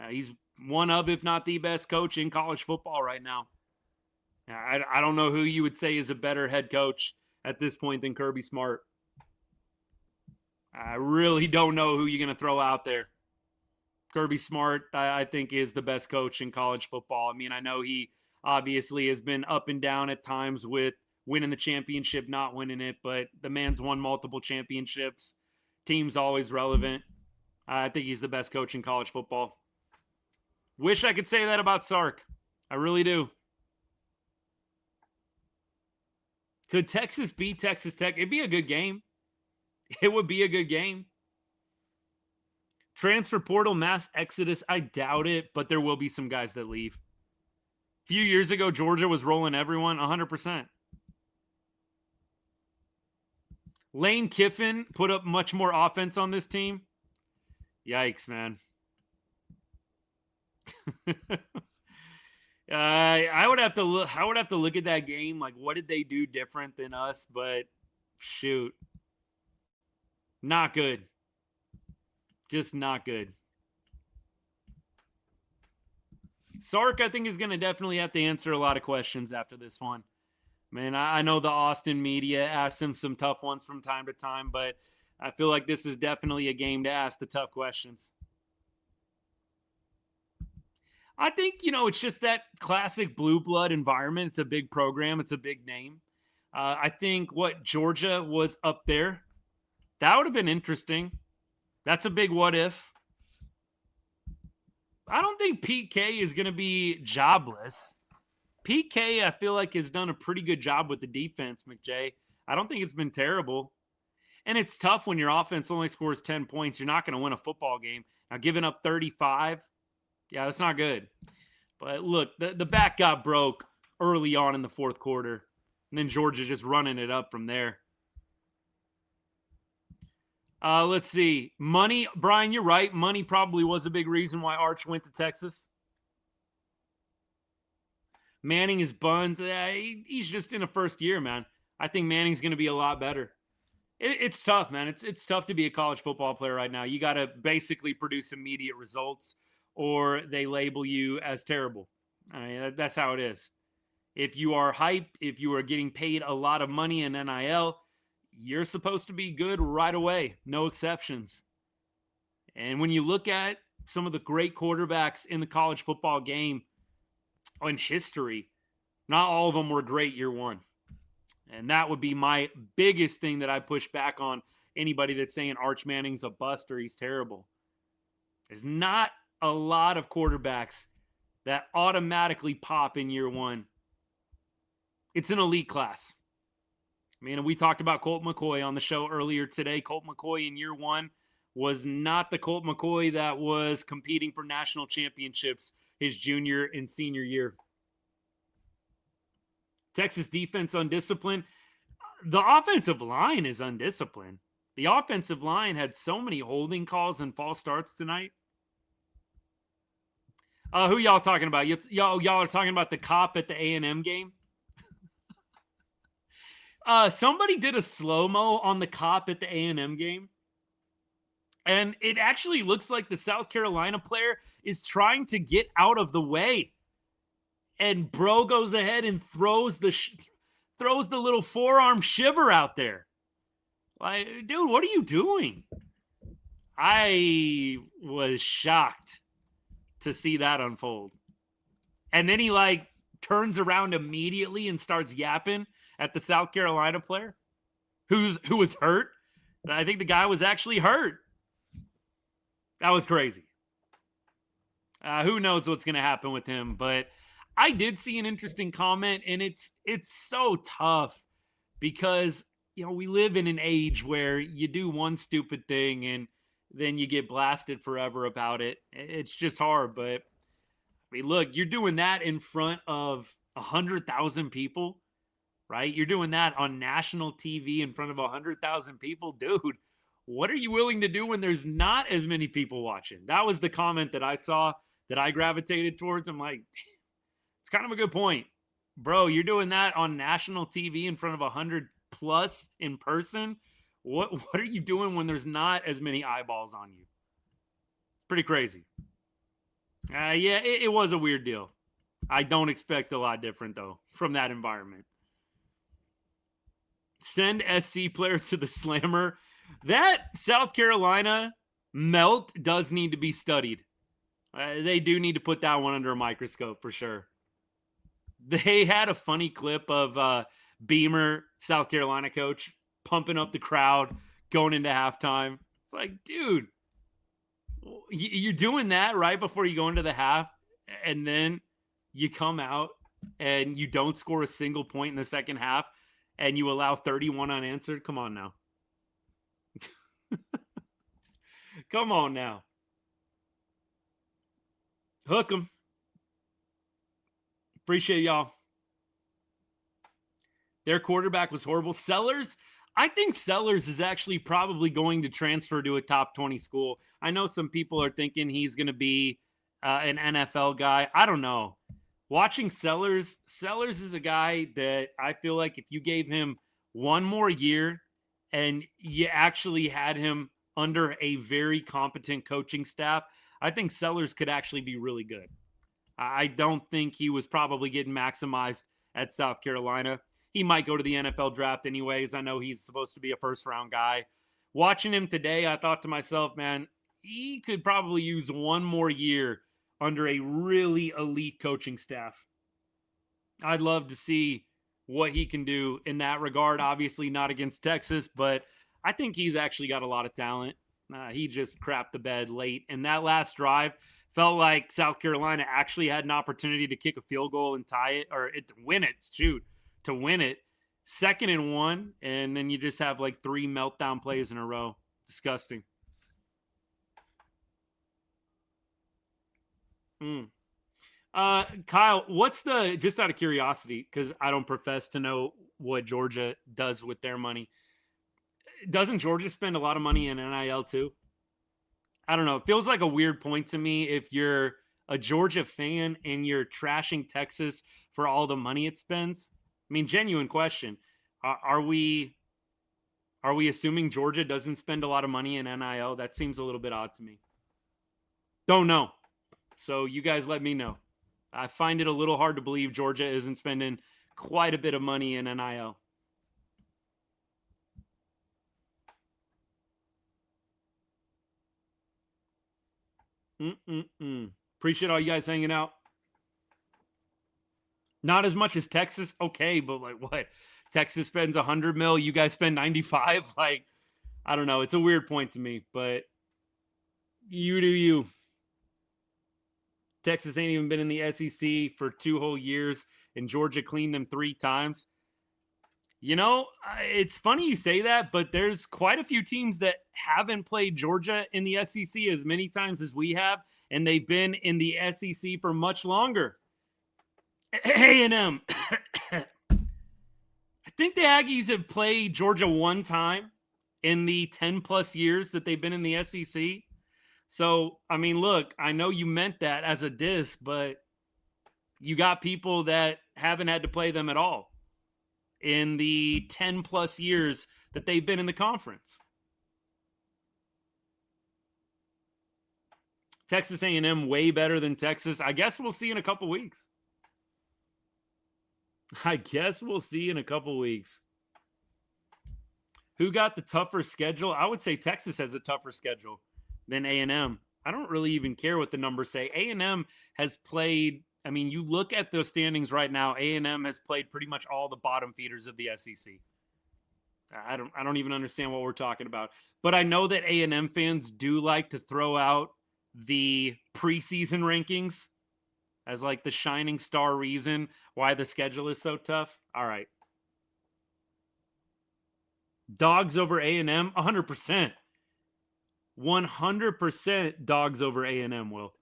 He's one of, if not the best coach in college football right now. I don't know who you would say is a better head coach at this point than Kirby Smart. I really don't know who you're going to throw out there. Kirby Smart, I think, is the best coach in college football. I mean, I know he obviously has been up and down at times with winning the championship, not winning it, but the man's won multiple championships. Team's always relevant. I think he's the best coach in college football. Wish I could say that about Sark. I really do. Could Texas beat Texas Tech? It'd be a good game. It would be a good game. Transfer portal mass exodus, I doubt it, but there will be some guys that leave. A few years ago, Georgia was rolling everyone 100%. Lane Kiffin put up much more offense on this team. Yikes, man. I would have to look at that game. Like, what did they do different than us? But shoot, not good. Just not good. Sark, I think, is going to definitely have to answer a lot of questions after this one. Man, I know the Austin media asks him some tough ones from time to time, but I feel like this is definitely a game to ask the tough questions. I think, it's just that classic blue blood environment. It's a big program. It's a big name. I think what Georgia was up there, that would have been interesting. That's a big what if. I don't think Pete K is going to be jobless. Pete K, I feel like, has done a pretty good job with the defense, McJay. I don't think it's been terrible. And it's tough when your offense only scores 10 points. You're not going to win a football game. Now, giving up 35, yeah, that's not good. But look, the back got broke early on in the fourth quarter. And then Georgia just running it up from there. Let's see. Money, Brian, you're right. Money probably was a big reason why Arch went to Texas. Manning is buns. He's just in a first year, man. I think Manning's going to be a lot better. It's tough, man. It's tough to be a college football player right now. You got to basically produce immediate results, or they label you as terrible. I mean, that's how it is. If you are hyped, if you are getting paid a lot of money in NIL, you're supposed to be good right away. No exceptions. And when you look at some of the great quarterbacks in the college football game in history, not all of them were great year one. And that would be my biggest thing that I push back on anybody that's saying Arch Manning's a bust or he's terrible. There's not a lot of quarterbacks that automatically pop in year one. It's an elite class. I mean, we talked about Colt McCoy on the show earlier today. Colt McCoy in year one was not the Colt McCoy that was competing for national championships his junior and senior year. Texas defense undisciplined. The offensive line is undisciplined. The offensive line had so many holding calls and false starts tonight. Who y'all talking about? Y'all are talking about the cop at the A&M game? Somebody did a slow-mo on the cop at the A&M game. And it actually looks like the South Carolina player is trying to get out of the way. And bro goes ahead and throws the little forearm shiver out there. Like, dude, what are you doing? I was shocked to see that unfold. And then he turns around immediately and starts yapping at the South Carolina player who was hurt. I think the guy was actually hurt. That was crazy. Who knows what's going to happen with him? But I did see an interesting comment, and it's so tough because we live in an age where you do one stupid thing and then you get blasted forever about it. It's just hard. But I mean, look, you're doing that in front of 100,000 people, right? You're doing that on national TV in front of 100,000 people, dude. What are you willing to do when there's not as many people watching? That was the comment that I saw that I gravitated towards. I'm like, it's kind of a good point, bro. You're doing that on national TV in front of 100 plus in person. What are you doing when there's not as many eyeballs on you? It's pretty crazy. Yeah, it was a weird deal. I don't expect a lot different though from that environment. Send SC players to the slammer. That South Carolina melt does need to be studied. They do need to put that one under a microscope for sure. They had a funny clip of Beamer, South Carolina coach, pumping up the crowd going into halftime. It's like, dude, you're doing that right before you go into the half, and then you come out and you don't score a single point in the second half, and you allow 31 unanswered. Come on now. Come on now. Hook 'em. Appreciate y'all. Their quarterback was horrible. Sellers, I think Sellers is actually probably going to transfer to a top 20 school. I know some people are thinking he's going to be an NFL guy. I don't know. Watching Sellers is a guy that I feel like if you gave him one more year and you actually had him under a very competent coaching staff, I think Sellers could actually be really good. I don't think he was probably getting maximized at South Carolina. He might go to the NFL draft anyways. I know he's supposed to be a first-round guy. Watching him today, I thought to myself, man, he could probably use one more year under a really elite coaching staff. I'd love to see what he can do in that regard. Obviously not against Texas, but I think he's actually got a lot of talent. He just crapped the bed late. And that last drive felt like South Carolina actually had an opportunity to kick a field goal and tie it, or to win it, to win it. 2nd and 1, and then you just have like 3 meltdown plays in a row. Disgusting. Kyle, what's the, just out of curiosity, because I don't profess to know what Georgia does with their money. Doesn't Georgia spend a lot of money in NIL too? I don't know. It feels like a weird point to me if you're a Georgia fan and you're trashing Texas for all the money it spends. I mean, genuine question. Are we assuming Georgia doesn't spend a lot of money in NIL? That seems a little bit odd to me. Don't know. So you guys let me know. I find it a little hard to believe Georgia isn't spending quite a bit of money in NIL. Appreciate all you guys hanging out. Not as much as Texas. Okay, but like what? Texas spends 100 mil. You guys spend 95. Like, I don't know. It's a weird point to me, but you do you. Texas ain't even been in the SEC for 2 whole years, and Georgia cleaned them 3 times. You know, it's funny you say that, but there's quite a few teams that haven't played Georgia in the SEC as many times as we have, and they've been in the SEC for much longer. A&M. I think the Aggies have played Georgia 1 time in the 10-plus years that they've been in the SEC. So, I mean, look, I know you meant that as a diss, but you got people that haven't had to play them at all in the 10-plus years that they've been in the conference. Texas A&M way better than Texas. I guess we'll see in a couple weeks. Who got the tougher schedule? I would say Texas has a tougher schedule than A&M. I don't really even care what the numbers say. A&M has played, I mean, you look at the standings right now, A&M has played pretty much all the bottom feeders of the SEC. I don't even understand what we're talking about. But I know that A&M fans do like to throw out the preseason rankings as like the shining star reason why the schedule is so tough. All right. Dogs over A&M, 100%. 100% dogs over A&M, Will.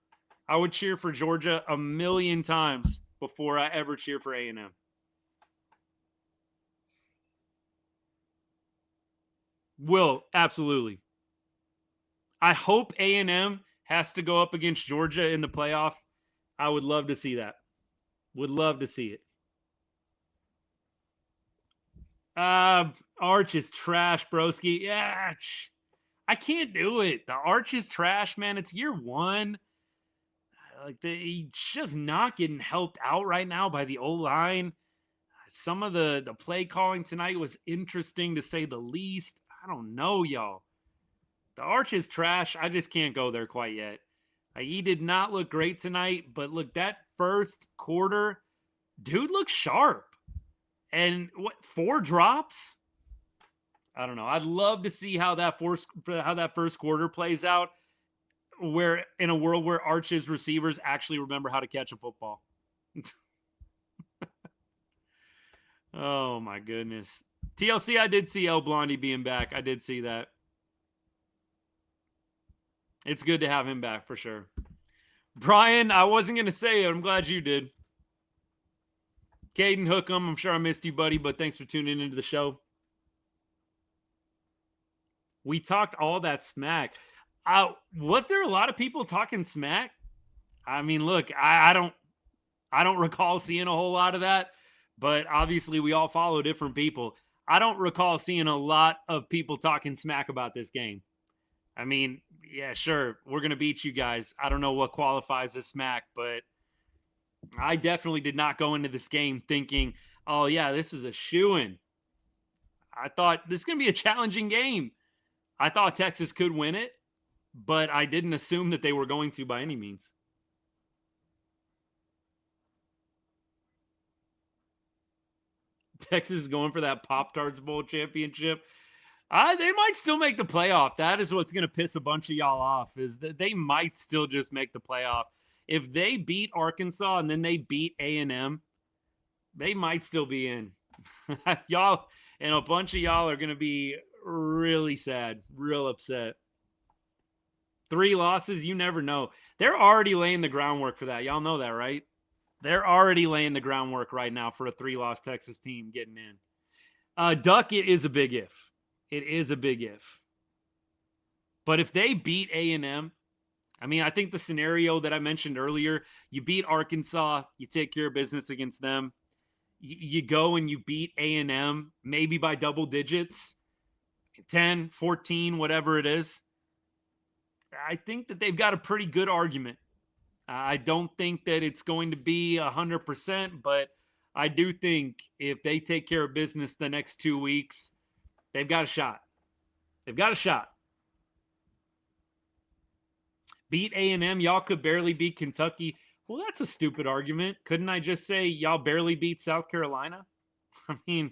I would cheer for Georgia a million times before I ever cheer for A&M. Will, absolutely. I hope A&M has to go up against Georgia in the playoff. I would love to see that. Would love to see it. Arch is trash, broski. Yeah, I can't do it. The Arch is trash, man. It's year one. Like he's just not getting helped out right now by the O-line. Some of the play calling tonight was interesting to say the least. I don't know, y'all. The Arch is trash. I just can't go there quite yet. He did not look great tonight, but look, that first quarter, dude looked sharp. And what, 4 drops? I don't know. I'd love to see how that first quarter plays out, where in a world where Arch's receivers actually remember how to catch a football. Oh my goodness. TLC, I did see El Blondie being back. I did see that. It's good to have him back for sure. Brian, I wasn't going to say it. I'm glad you did. Caden Hookham, I'm sure I missed you, buddy, but thanks for tuning into the show. We talked all that smack. Was there a lot of people talking smack? I mean, look, I don't recall seeing a whole lot of that, but obviously we all follow different people. I don't recall seeing a lot of people talking smack about this game. I mean, yeah, sure, we're going to beat you guys. I don't know what qualifies as smack, but I definitely did not go into this game thinking, oh, yeah, this is a shoo-in. I thought this is going to be a challenging game. I thought Texas could win it, but I didn't assume that they were going to by any means. Texas is going for that Pop-Tarts Bowl championship. They might still make the playoff. That is what's going to piss a bunch of y'all off, is that they might still just make the playoff. If they beat Arkansas and then they beat A&M, they might still be in. Y'all, and a bunch of y'all are going to be really sad, real upset. 3 losses, you never know. They're already laying the groundwork for that. Y'all know that, right? They're already laying the groundwork right now for a 3-loss Texas team getting in. Duck, it is a big if. It is a big if. But if they beat A&M, I mean, I think the scenario that I mentioned earlier, you beat Arkansas, you take care of business against them. You go and you beat A&M, maybe by double digits, 10, 14, whatever it is. I think that they've got a pretty good argument. I don't think that it's going to be 100%, but I do think if they take care of business the next 2 weeks, they've got a shot. They've got a shot. Beat A&M, y'all could barely beat Kentucky. Well, that's a stupid argument. Couldn't I just say y'all barely beat South Carolina? I mean,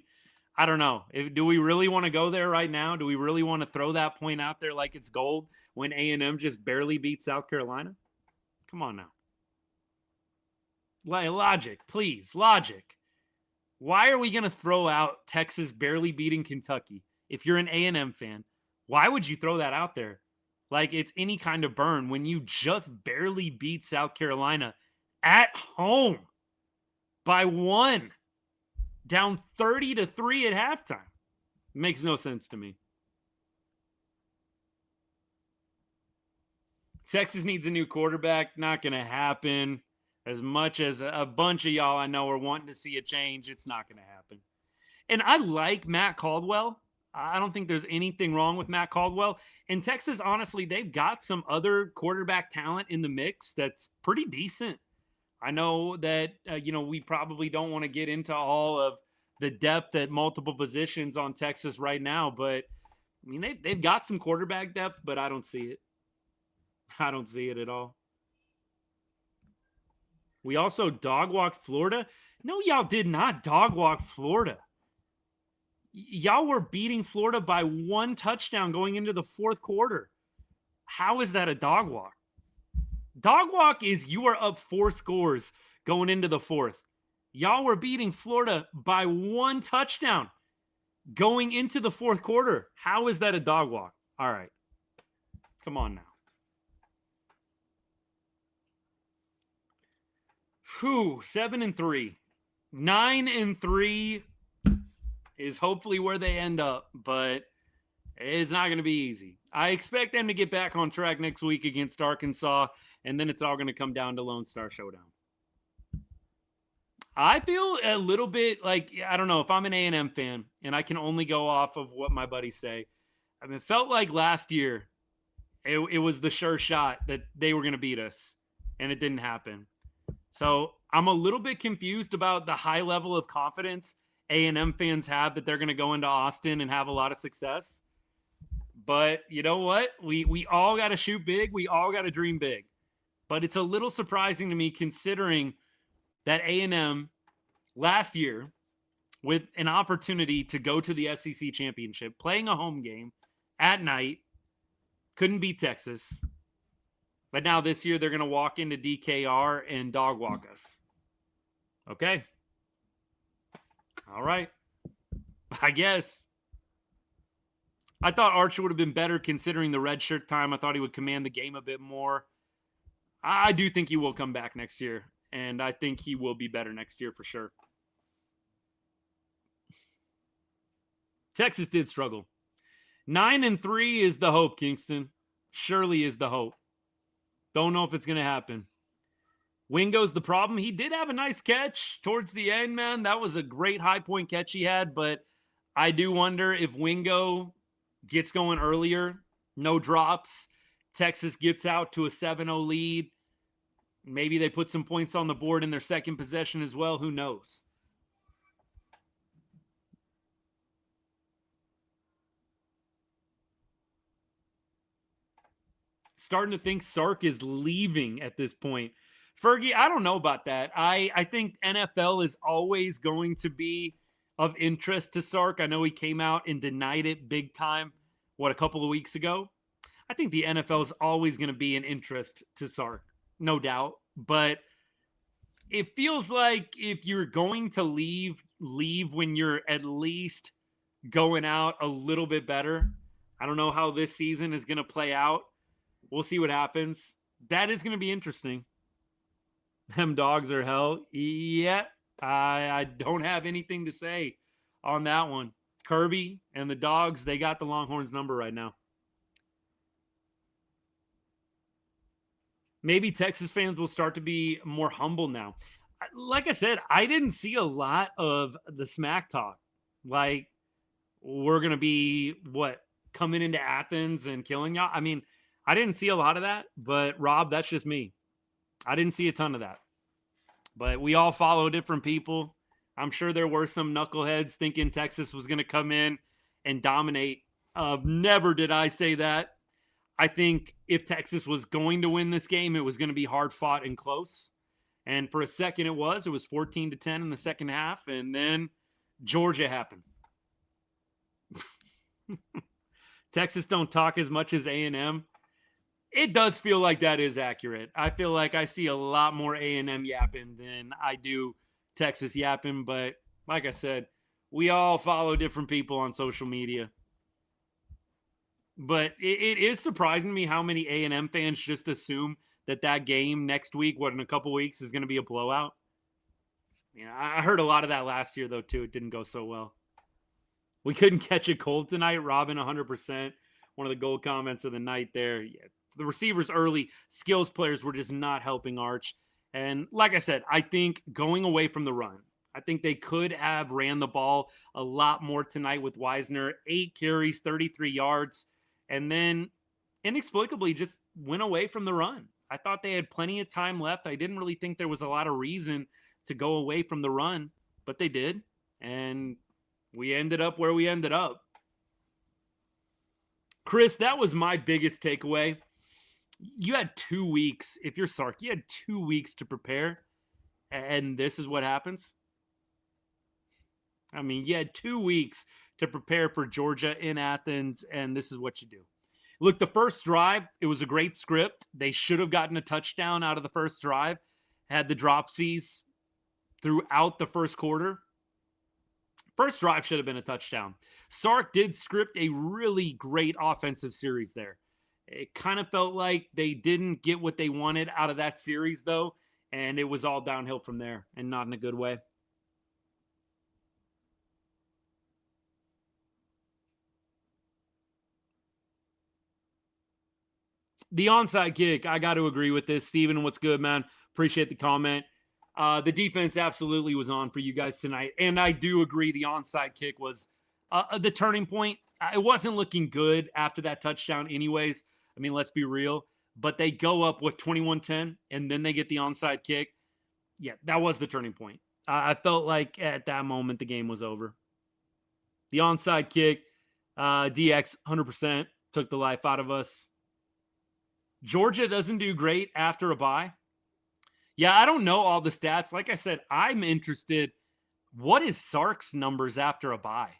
I don't know. Do we really want to go there right now? Do we really want to throw that point out there like it's gold when A&M just barely beat South Carolina? Come on now. Logic, please. Logic. Why are we going to throw out Texas barely beating Kentucky? If you're an A&M fan, why would you throw that out there? Like it's any kind of burn when you just barely beat South Carolina at home by 1, down 30-3 at halftime. Makes no sense to me. Texas needs a new quarterback. Not going to happen. As much as a bunch of y'all I know are wanting to see a change, it's not going to happen. And I like Matt Caldwell. I don't think there's anything wrong with Matt Caldwell. And Texas, honestly, they've got some other quarterback talent in the mix that's pretty decent. I know that, we probably don't want to get into all of the depth at multiple positions on Texas right now, but I mean, they've got some quarterback depth, but I don't see it. I don't see it at all. We also dog walked Florida. No, y'all did not dog walk Florida. Y'all were beating Florida by 1 touchdown going into the fourth quarter. How is that a dog walk? Dog walk is you are up 4 scores going into the fourth. Y'all were beating Florida by 1 touchdown going into the fourth quarter. How is that a dog walk? All right. Come on now. Whew, 7-3. 9-3 is hopefully where they end up, but it's not going to be easy. I expect them to get back on track next week against Arkansas, and then it's all going to come down to Lone Star Showdown. I feel a little bit like, I don't know, if I'm an A&M fan, and I can only go off of what my buddies say. I mean, it felt like last year it was the sure shot that they were going to beat us, and it didn't happen. So I'm a little bit confused about the high level of confidence A&M fans have that they're going to go into Austin and have a lot of success. But you know what? We all got to shoot big. We all got to dream big. But it's a little surprising to me considering that A&M last year, with an opportunity to go to the SEC championship, playing a home game at night, couldn't beat Texas. But now this year they're going to walk into DKR and dog walk us. Okay. All right. I guess. I thought Archer would have been better considering the redshirt time. I thought he would command the game a bit more. I do think he will come back next year, and I think he will be better next year for sure. Texas did struggle. 9-3 is the hope, Kingston. Surely is the hope. Don't know if it's going to happen. Wingo's the problem. He did have a nice catch towards the end, man. That was a great high point catch he had, but I do wonder if Wingo gets going earlier, no drops, Texas gets out to a 7-0 lead. Maybe they put some points on the board in their second possession as well. Who knows? Starting to think Sark is leaving at this point. Fergie, I don't know about that. I think NFL is always going to be of interest to Sark. I know he came out and denied it big time, a couple of weeks ago. I think the NFL is always going to be an interest to Sark, no doubt. But it feels like if you're going to leave when you're at least going out a little bit better. I don't know how this season is going to play out. We'll see what happens. That is going to be interesting. Them dogs are hell. Yeah, I don't have anything to say on that one. Kirby and the dogs, they got the Longhorns number right now. Maybe Texas fans will start to be more humble now. Like I said, I didn't see a lot of the smack talk. Like, we're going to be, coming into Athens and killing y'all? I mean, I didn't see a lot of that, but Rob, that's just me. I didn't see a ton of that. But we all follow different people. I'm sure there were some knuckleheads thinking Texas was going to come in and dominate. Never did I say that. I think if Texas was going to win this game, it was going to be hard fought and close. And for a second it was 14-10 in the second half. And then Georgia happened. Texas don't talk as much as A&M. It does feel like that is accurate. I feel like I see a lot more A&M yapping than I do Texas yapping. But like I said, we all follow different people on social media. But it is surprising to me how many A&M fans just assume that game next week, in a couple weeks, is going to be a blowout. Yeah, I heard a lot of that last year, though, too. It didn't go so well. We couldn't catch a cold tonight. Robin, 100%. One of the gold comments of the night there. Yeah, the receivers early, skills players were just not helping Arch. And like I said, I think going away from the run, I think they could have ran the ball a lot more tonight with Wisner. 8 carries, 33 yards. And then inexplicably just went away from the run. I thought they had plenty of time left. I didn't really think there was a lot of reason to go away from the run, but they did. And we ended up where we ended up. Chris, that was my biggest takeaway. You had 2 weeks. If you're Sark, you had 2 weeks to prepare. And this is what happens. I mean, you had 2 weeks to prepare for Georgia in Athens, and this is what you do. Look, the first drive, it was a great script. They should have gotten a touchdown out of the first drive, had the dropsies throughout the first quarter. First drive should have been a touchdown. Sark did script a really great offensive series there. It kind of felt like they didn't get what they wanted out of that series, though, and it was all downhill from there, and not in a good way. The onside kick, I got to agree with this. Steven, what's good, man? Appreciate the comment. The defense absolutely was on for you guys tonight, and I do agree the onside kick was the turning point. It wasn't looking good after that touchdown anyways. I mean, let's be real. But they go up with 21-10, and then they get the onside kick. Yeah, that was the turning point. I felt like at that moment the game was over. The onside kick, DX 100% took the life out of us. Georgia doesn't do great after a bye. Yeah, I don't know all the stats. Like I said, I'm interested. What is Sark's numbers after a bye?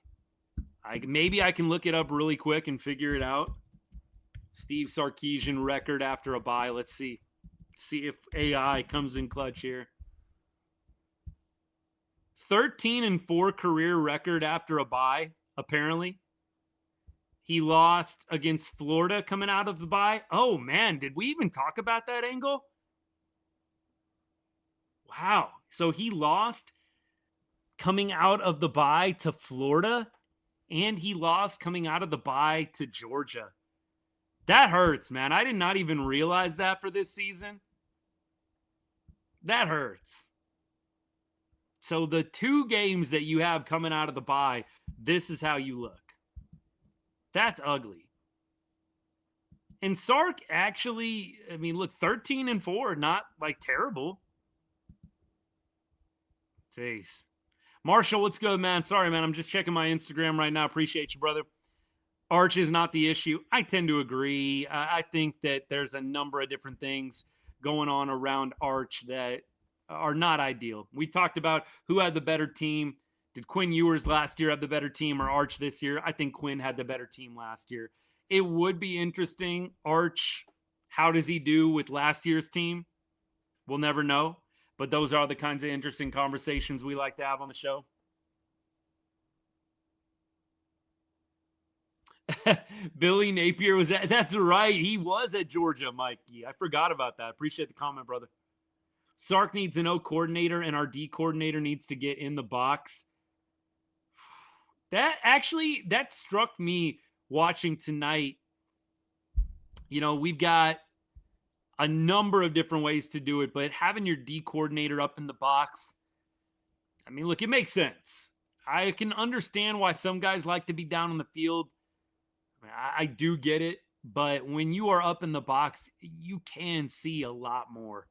Maybe I can look it up really quick and figure it out. Steve Sarkisian record after a bye. Let's see. See if AI comes in clutch here. 13-4 career record after a bye, apparently. He lost against Florida coming out of the bye. Oh, man, did we even talk about that angle? Wow. So he lost coming out of the bye to Florida, and he lost coming out of the bye to Georgia. That hurts, man. I did not even realize that for this season. That hurts. So the 2 games that you have coming out of the bye, this is how you look. That's ugly. And Sark actually, I mean, look, 13-4, not like terrible. Jeez. Marshall, what's good, man? Sorry, man. I'm just checking my Instagram right now. Appreciate you, brother. Arch is not the issue. I tend to agree. I think that there's a number of different things going on around Arch that are not ideal. We talked about who had the better team. Did Quinn Ewers last year have the better team or Arch this year? I think Quinn had the better team last year. It would be interesting. Arch, how does he do with last year's team? We'll never know. But those are the kinds of interesting conversations we like to have on the show. Billy Napier was at, that's right. He was at Georgia, Mikey. I forgot about that. Appreciate the comment, brother. Sark needs an O coordinator, and our D coordinator needs to get in the box. That struck me watching tonight. You know, we've got a number of different ways to do it, but having your D coordinator up in the box, I mean, look, it makes sense. I can understand why some guys like to be down on the field. I do get it, but when you are up in the box, you can see a lot more.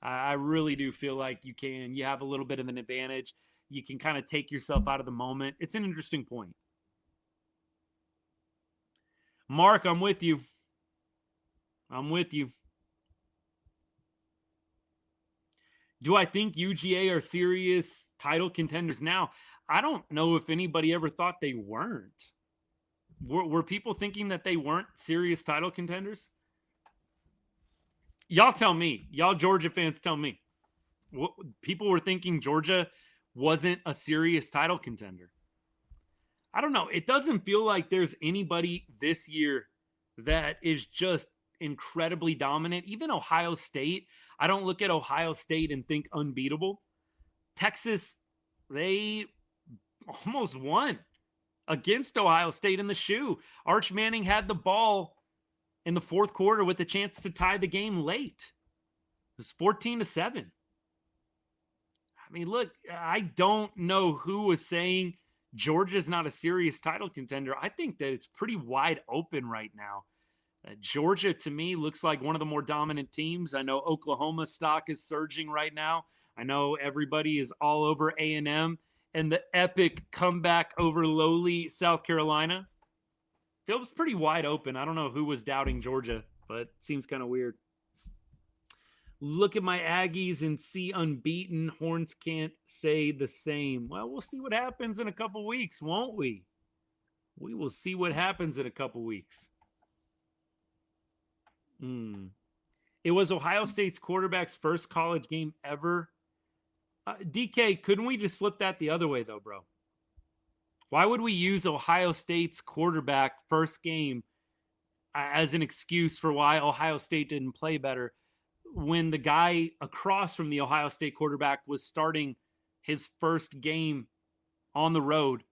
I really do feel like you can. You have a little bit of an advantage. You can kind of take yourself out of the moment. It's an interesting point. Mark, I'm with you. I'm with you. Do I think UGA are serious title contenders now? I don't know if anybody ever thought they weren't. Were people thinking that they weren't serious title contenders? Y'all tell me. Y'all Georgia fans tell me. People were thinking Georgia wasn't a serious title contender. I don't know. It doesn't feel like there's anybody this year that is just incredibly dominant. Even Ohio State. I don't look at Ohio State and think unbeatable. Texas, they almost won against Ohio State in the shoe. Arch Manning had the ball in the fourth quarter with a chance to tie the game late. It was 14-7. I mean, look, I don't know who was saying Georgia's not a serious title contender. I think that it's pretty wide open right now. Georgia, to me, looks like one of the more dominant teams. I know Oklahoma stock is surging right now. I know everybody is all over A&M and the epic comeback over lowly South Carolina. Feels pretty wide open. I don't know who was doubting Georgia, but it seems kind of weird. Look at my Aggies and see unbeaten. Horns can't say the same. Well, we'll see what happens in a couple weeks, won't we? We will see what happens in a couple weeks. It was Ohio State's quarterback's first college game ever. DK, couldn't we just flip that the other way, though, bro? Why would we use Ohio State's quarterback first game as an excuse for why Ohio State didn't play better when the guy across from the Ohio State quarterback was starting his first game on the road?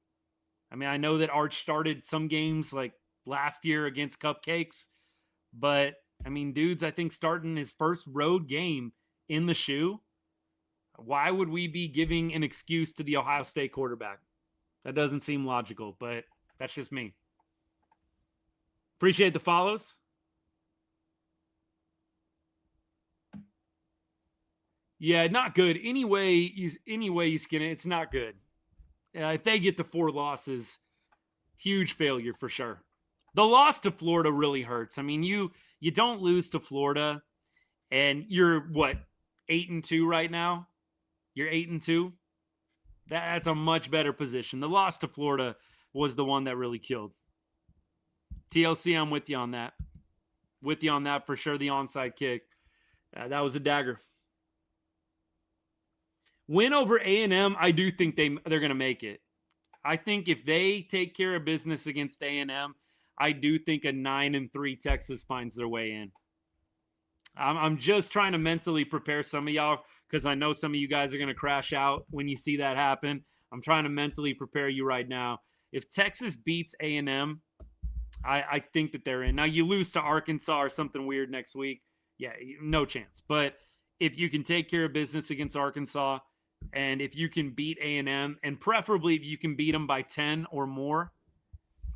I mean, I know that Arch started some games like last year against Cupcakes, but I mean, dude's, I think, starting his first road game in the shoe. Why would we be giving an excuse to the Ohio State quarterback? That doesn't seem logical, but that's just me. Appreciate the follows. Yeah, not good. Anyway, you skin it, it's not good. If they get the 4 losses, huge failure for sure. The loss to Florida really hurts. I mean, you don't lose to Florida, and you're what, 8-2 right now? You're 8-2. That's a much better position. The loss to Florida was the one that really killed. TLC, I'm with you on that. With you on that for sure. The onside kick, that was a dagger. Win over A&M, I do think they're going to make it. I think if they take care of business against A&M, I do think a 9-3 Texas finds their way in. I'm just trying to mentally prepare some of y'all because I know some of you guys are going to crash out when you see that happen. I'm trying to mentally prepare you right now. If Texas beats A&M, I think that they're in. Now, you lose to Arkansas or something weird next week. Yeah, no chance. But if you can take care of business against Arkansas, and if you can beat A&M, and preferably if you can beat them by 10 or more,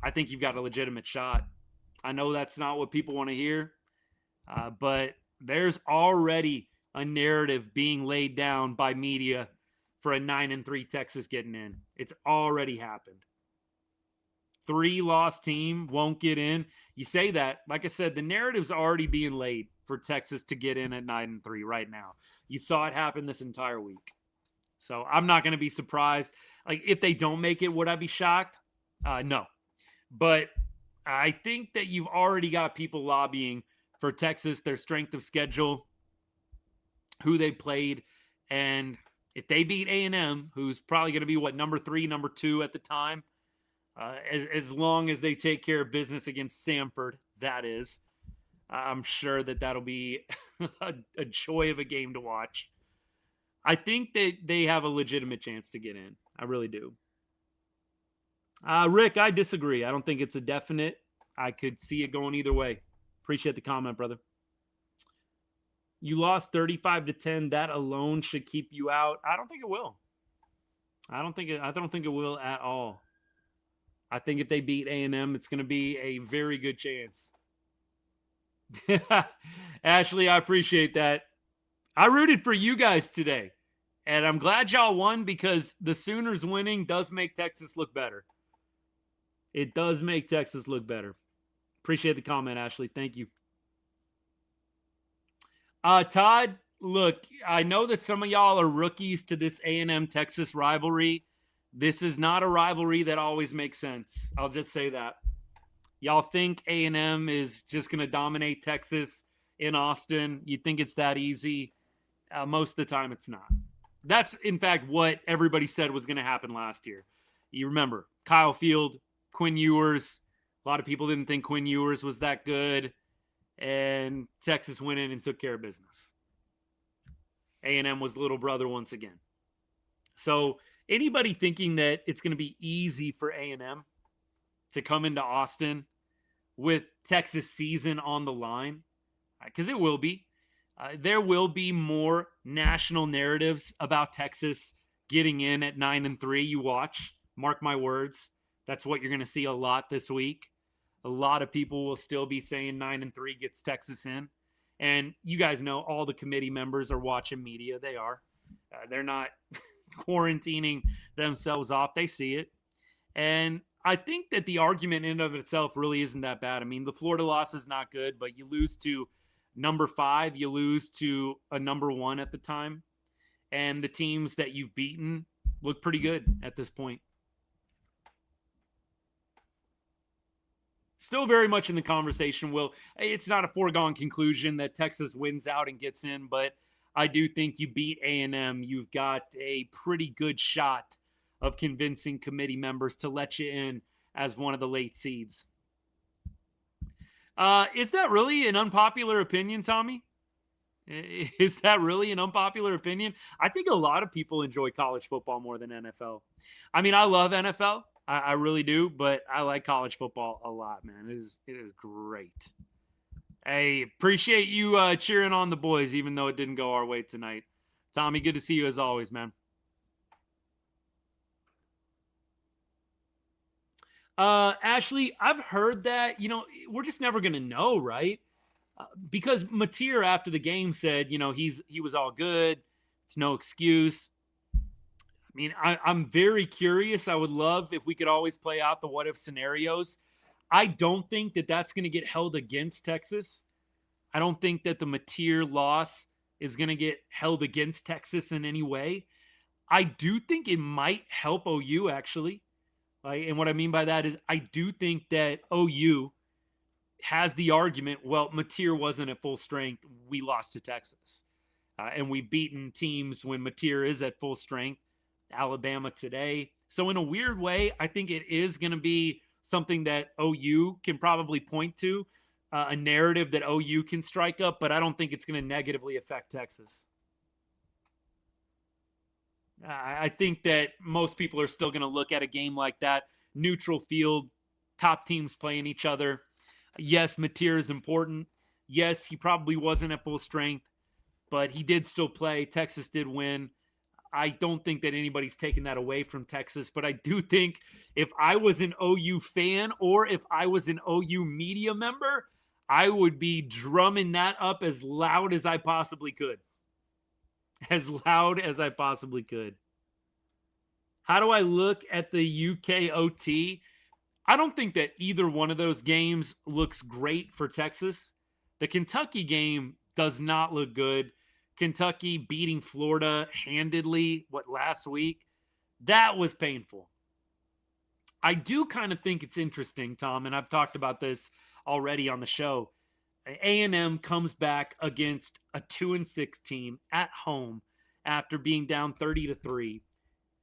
I think you've got a legitimate shot. I know that's not what people want to hear, but there's already a narrative being laid down by media for a 9-3 Texas getting in. It's already happened. 3-loss team won't get in. You say that, like I said, the narrative's already being laid for Texas to get in at 9-3 right now. You saw it happen this entire week. So I'm not going to be surprised. Like, if they don't make it, would I be shocked? No. But I think that you've already got people lobbying for Texas, their strength of schedule, who they played, and if they beat A&M, who's probably going to be, number 3, number 2 at the time, as long as they take care of business against Samford, that is, I'm sure that that'll be a joy of a game to watch. I think that they have a legitimate chance to get in. I really do. Rick, I disagree. I don't think it's a definite. I could see it going either way. Appreciate the comment, brother. You lost 35-10. That alone should keep you out. I don't think it will. I don't think it will at all. I think if they beat A&M, it's going to be a very good chance. Ashley, I appreciate that. I rooted for you guys today, and I'm glad y'all won because the Sooners winning does make Texas look better. It does make Texas look better. Appreciate the comment, Ashley. Thank you. Todd, look, I know that some of y'all are rookies to this A&M Texas rivalry. This is not a rivalry that always makes sense. I'll just say that. Y'all think A&M is just going to dominate Texas in Austin. You think it's that easy. Most of the time, it's not. That's, in fact, what everybody said was going to happen last year. You remember, Kyle Field, Quinn Ewers. A lot of people didn't think Quinn Ewers was that good. And Texas went in and took care of business. A&M was little brother once again. So anybody thinking that it's going to be easy for A&M to come into Austin with Texas season on the line, because it will be, there will be more national narratives about Texas getting in at 9-3. You watch, mark my words. That's what you're going to see a lot this week. A lot of people will still be saying 9-3 gets Texas in. And you guys know all the committee members are watching media. They are. They're not quarantining themselves off. They see it. And I think that the argument in and of itself really isn't that bad. I mean, the Florida loss is not good, but you lose to number 5. You lose to a number 1 at the time. And the teams that you've beaten look pretty good at this point. Still very much in the conversation, Will. It's not a foregone conclusion that Texas wins out and gets in, but I do think you beat A&M. You've got a pretty good shot of convincing committee members to let you in as one of the late seeds. Is that really an unpopular opinion, Tommy? Is that really an unpopular opinion? I think a lot of people enjoy college football more than NFL. I mean, I love NFL. I really do, but I like college football a lot, man. It is great. Hey, appreciate you cheering on the boys, even though it didn't go our way tonight. Tommy, good to see you as always, man. Ashley, I've heard that, we're just never going to know, right? Because Mateer after the game said, he was all good. It's no excuse. I mean, I'm very curious. I would love if we could always play out the what if scenarios. I don't think that that's going to get held against Texas. I don't think that the Mateer loss is going to get held against Texas in any way. I do think it might help OU, actually. And what I mean by that is I do think that OU has the argument, well, Mateer wasn't at full strength. We lost to Texas. And we've beaten teams when Mateer is at full strength. Alabama today. So in a weird way, I think it is going to be something that OU can probably point to, a narrative that OU can strike up, but I don't think it's going to negatively affect Texas. I think that most people are still going to look at a game like that, neutral field, top teams playing each other. Yes, Mateer is important. Yes, he probably wasn't at full strength, but he did still play. Texas did win. I don't think that anybody's taking that away from Texas, but I do think if I was an OU fan or if I was an OU media member, I would be drumming that up as loud as I possibly could. As loud as I possibly could. How do I look at the UK OT? I don't think that either one of those games looks great for Texas. The Kentucky game does not look good. Kentucky beating Florida handedly, last week? That was painful. I do kind of think it's interesting, Tom, and I've talked about this already on the show. A&M comes back against a 2-6 team at home after being down 30-3,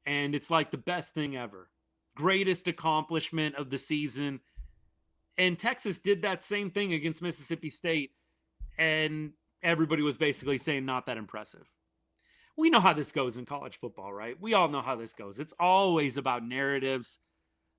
and it's like the best thing ever. Greatest accomplishment of the season. And Texas did that same thing against Mississippi State, and everybody was basically saying not that impressive. We know how this goes in college football, right? We all know how this goes. It's always about narratives.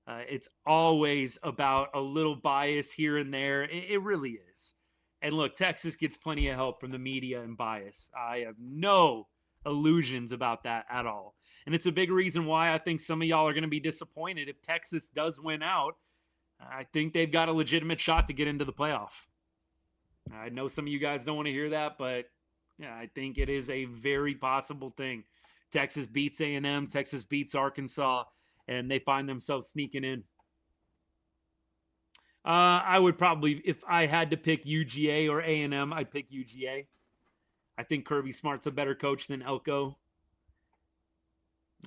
It's always about a little bias here and there. It really is. And look, Texas gets plenty of help from the media and bias. I have no illusions about that at all. And it's a big reason why I think some of y'all are going to be disappointed if Texas does win out. I think they've got a legitimate shot to get into the playoff. I know some of you guys don't want to hear that, but yeah, I think it is a very possible thing. Texas beats A&M, Texas beats Arkansas, and they find themselves sneaking in. I would probably, if I had to pick UGA or A&M, I'd pick UGA. I think Kirby Smart's a better coach than Elko.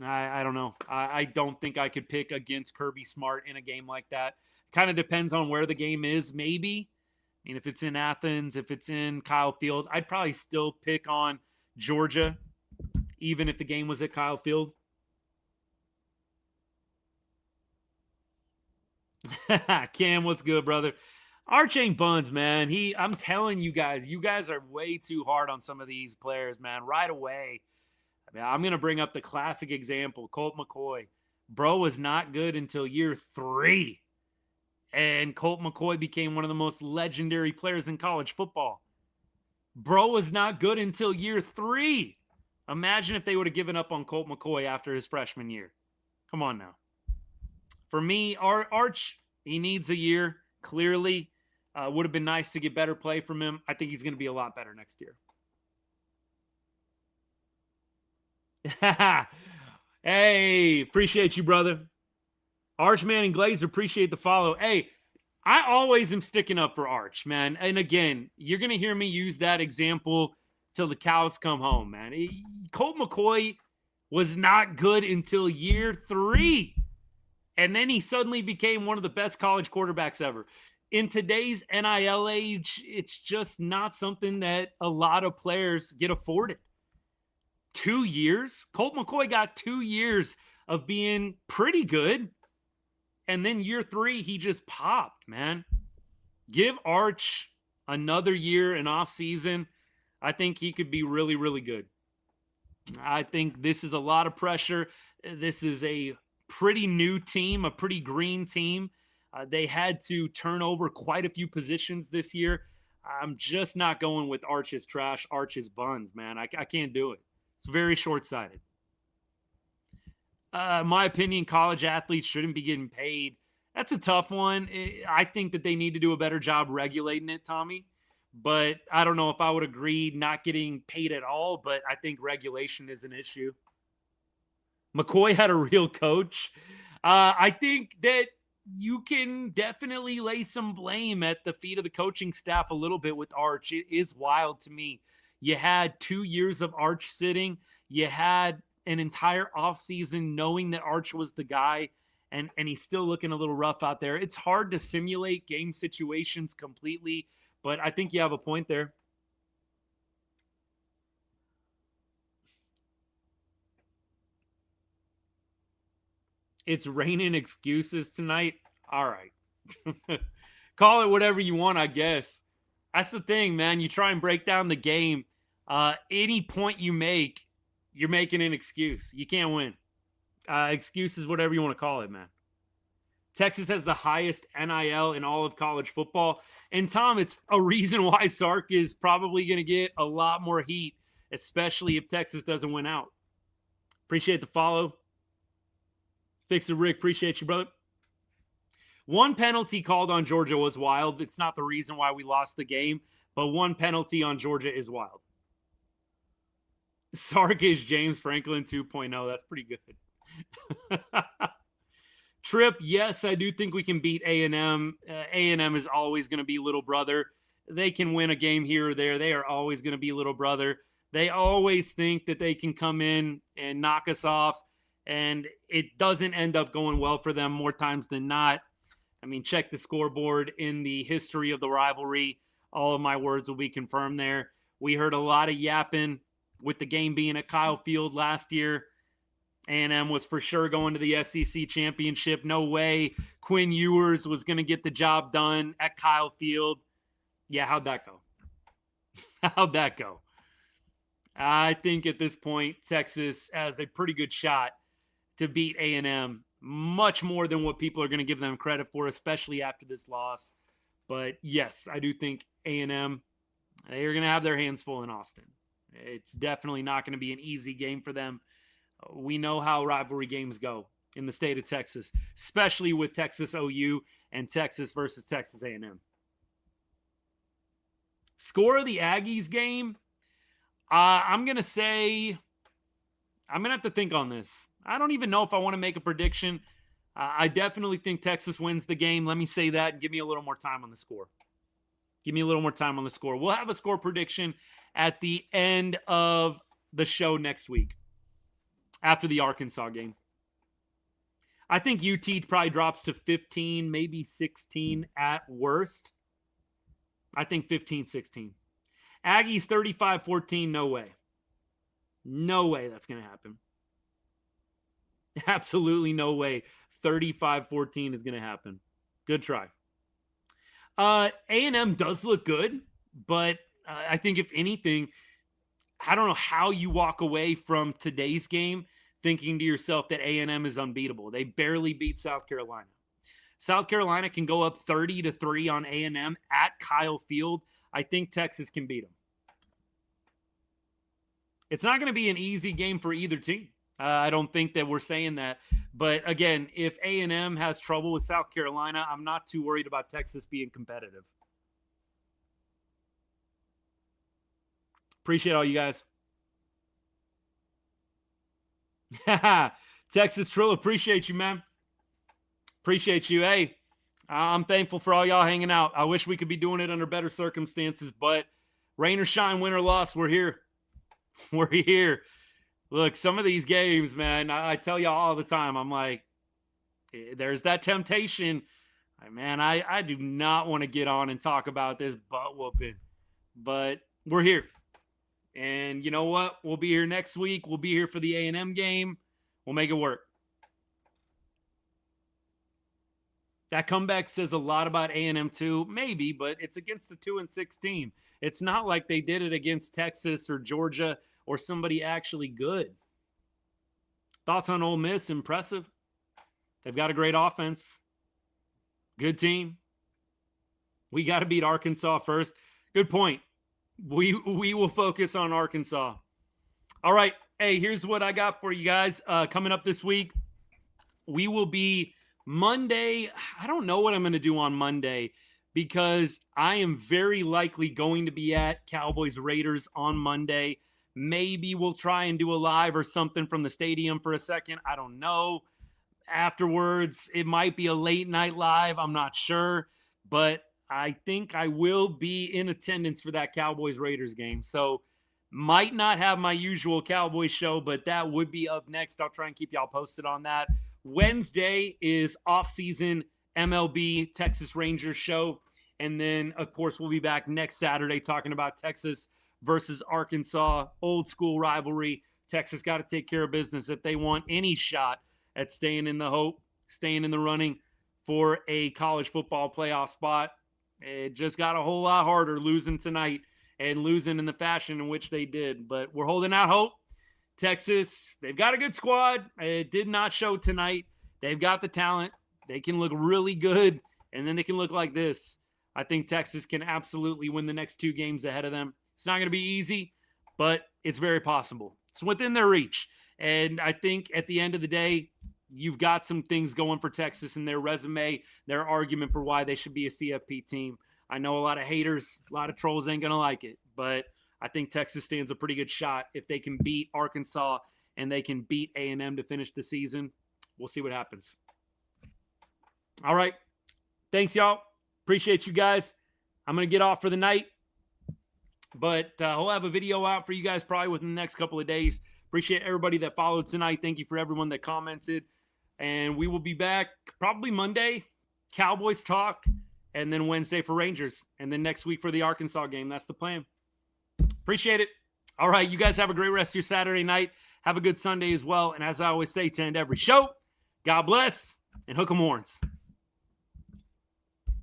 I don't know. I don't think I could pick against Kirby Smart in a game like that. Kind of depends on where the game is, maybe. I mean, if it's in Athens, if it's in Kyle Field, I'd probably still pick on Georgia, even if the game was at Kyle Field. Cam, what's good, brother? Arch ain't buns, man. I'm telling you guys are way too hard on some of these players, man. Right away. I mean, I'm going to bring up the classic example, Colt McCoy. Bro was not good until year 3. And Colt McCoy became one of the most legendary players in college football. Bro was not good until year 3. Imagine if they would have given up on Colt McCoy after his freshman year. Come on now. For me, Arch, he needs a year, clearly. Would have been nice to get better play from him. I think he's going to be a lot better next year. Hey, appreciate you, brother. Archman and Glazer, appreciate the follow. Hey, I always am sticking up for Arch, man. And again, you're going to hear me use that example till the cows come home, man. Colt McCoy was not good until year 3. And then he suddenly became one of the best college quarterbacks ever. in today's NIL age, it's just not something that a lot of players get afforded. 2 years? Colt McCoy got 2 years of being pretty good. And then year 3, he just popped, man. Give Arch another year in off season. I think he could be really, really good. I think this is a lot of pressure. This is a pretty new team, a pretty green team. They had to turn over quite a few positions this year. I'm just not going with Arch's trash, Arch's buns, man. I can't do it. It's very short-sighted. In my opinion, college athletes shouldn't be getting paid. That's a tough one. I think that they need to do a better job regulating it, Tommy. But I don't know if I would agree not getting paid at all, but I think regulation is an issue. McCoy had a real coach. I think that you can definitely lay some blame at the feet of the coaching staff a little bit with Arch. It is wild to me. You had 2 years of Arch sitting. You had an entire offseason knowing that Arch was the guy, and he's still looking a little rough out there. It's hard to simulate game situations completely, but I think you have a point there. It's raining excuses tonight. All right. Call it whatever you want, I guess. That's the thing, man. You try and break down the game. Any point you make, you're making an excuse. You can't win. Excuses, whatever you want to call it, man. Texas has the highest NIL in all of college football. And, Tom, it's a reason why Sark is probably going to get a lot more heat, especially if Texas doesn't win out. Appreciate the follow. Fixer Rick, appreciate you, brother. One penalty called on Georgia was wild. It's not the reason why we lost the game, but one penalty on Georgia is wild. Sark is James Franklin 2.0. That's pretty good. Trip, yes, I do think we can beat A&M. A&M is always going to be little brother. They can win a game here or there. They are always going to be little brother. They always think that they can come in and knock us off, and it doesn't end up going well for them more times than not. I mean, check the scoreboard in the history of the rivalry. All of my words will be confirmed there. We heard a lot of yapping with the game being at Kyle Field last year. A&M was for sure going to the SEC championship. No way Quinn Ewers was going to get the job done at Kyle Field. Yeah, how'd that go? How'd that go? I think at this point, Texas has a pretty good shot to beat A&M, much more than what people are going to give them credit for, especially after this loss. But yes, I do think A&M, they are going to have their hands full in Austin. It's definitely not going to be an easy game for them. We know how rivalry games go in the state of Texas, especially with Texas OU and Texas versus Texas A&M. Score of the Aggies game, I'm going to say, I'm going to have to think on this. I don't even know if I want to make a prediction. I definitely think Texas wins the game. Let me say that and give me a little more time on the score. Give me a little more time on the score. We'll have a score prediction at the end of the show next week after the Arkansas game. I think UT probably drops to 15, maybe 16 at worst. I think 15-16. Aggies 35-14, no way. No way that's going to happen. Absolutely no way 35-14 is going to happen. Good try. A&M does look good, but I think if anything, I don't know how you walk away from today's game thinking to yourself that A&M is unbeatable. They barely beat South Carolina. South Carolina can go up 30-3 on A&M at Kyle Field. I think Texas can beat them. It's not going to be an easy game for either team. I don't think that we're saying that. But again, if A&M has trouble with South Carolina, I'm not too worried about Texas being competitive. Appreciate all you guys. Texas Trill, appreciate you, man. Appreciate you. Hey, I'm thankful for all y'all hanging out. I wish we could be doing it under better circumstances, but rain or shine, win or loss, we're here. We're here. Look, some of these games, man, I tell y'all all the time, I'm like, there's that temptation. Man, I do not want to get on and talk about this butt whooping, but we're here. And you know what? We'll be here next week. We'll be here for the A&M game. We'll make it work. That comeback says a lot about A&M too, maybe, but it's against a 2-6 team. It's not like they did it against Texas or Georgia or somebody actually good. Thoughts on Ole Miss? Impressive. They've got a great offense. Good team. We got to beat Arkansas first. Good point. We will focus on Arkansas. All right. Hey, here's what I got for you guys. Coming up this week, we will be Monday. I don't know what I'm going to do on Monday because I am very likely going to be at Cowboys Raiders on Monday. Maybe we'll try and do a live or something from the stadium for a second. I don't know. Afterwards, it might be a late night live. I'm not sure, but I think I will be in attendance for that Cowboys Raiders game. So might not have my usual Cowboys show, but that would be up next. I'll try and keep y'all posted on that. Wednesday is off-season MLB Texas Rangers show. And then, of course, we'll be back next Saturday talking about Texas versus Arkansas, old school rivalry. Texas got to take care of business if they want any shot at staying in the running for a college football playoff spot. It just got a whole lot harder losing tonight and losing in the fashion in which they did. But we're holding out hope. Texas, they've got a good squad. It did not show tonight. They've got the talent. They can look really good, and then they can look like this. I think Texas can absolutely win the next 2 games ahead of them. It's not going to be easy, but it's very possible. It's within their reach. And I think at the end of the day, you've got some things going for Texas in their resume, their argument for why they should be a CFP team. I know a lot of haters, a lot of trolls ain't going to like it, but I think Texas stands a pretty good shot if they can beat Arkansas and they can beat A&M to finish the season. We'll see what happens. All right. Thanks, y'all. Appreciate you guys. I'm going to get off for the night, but we'll have a video out for you guys probably within the next couple of days. Appreciate everybody that followed tonight. Thank you for everyone that commented. And we will be back probably Monday, Cowboys talk, and then Wednesday for Rangers, and then next week for the Arkansas game. That's the plan. Appreciate it. All right, you guys have a great rest of your Saturday night. Have a good Sunday as well. And as I always say to end every show, God bless and hook 'em horns.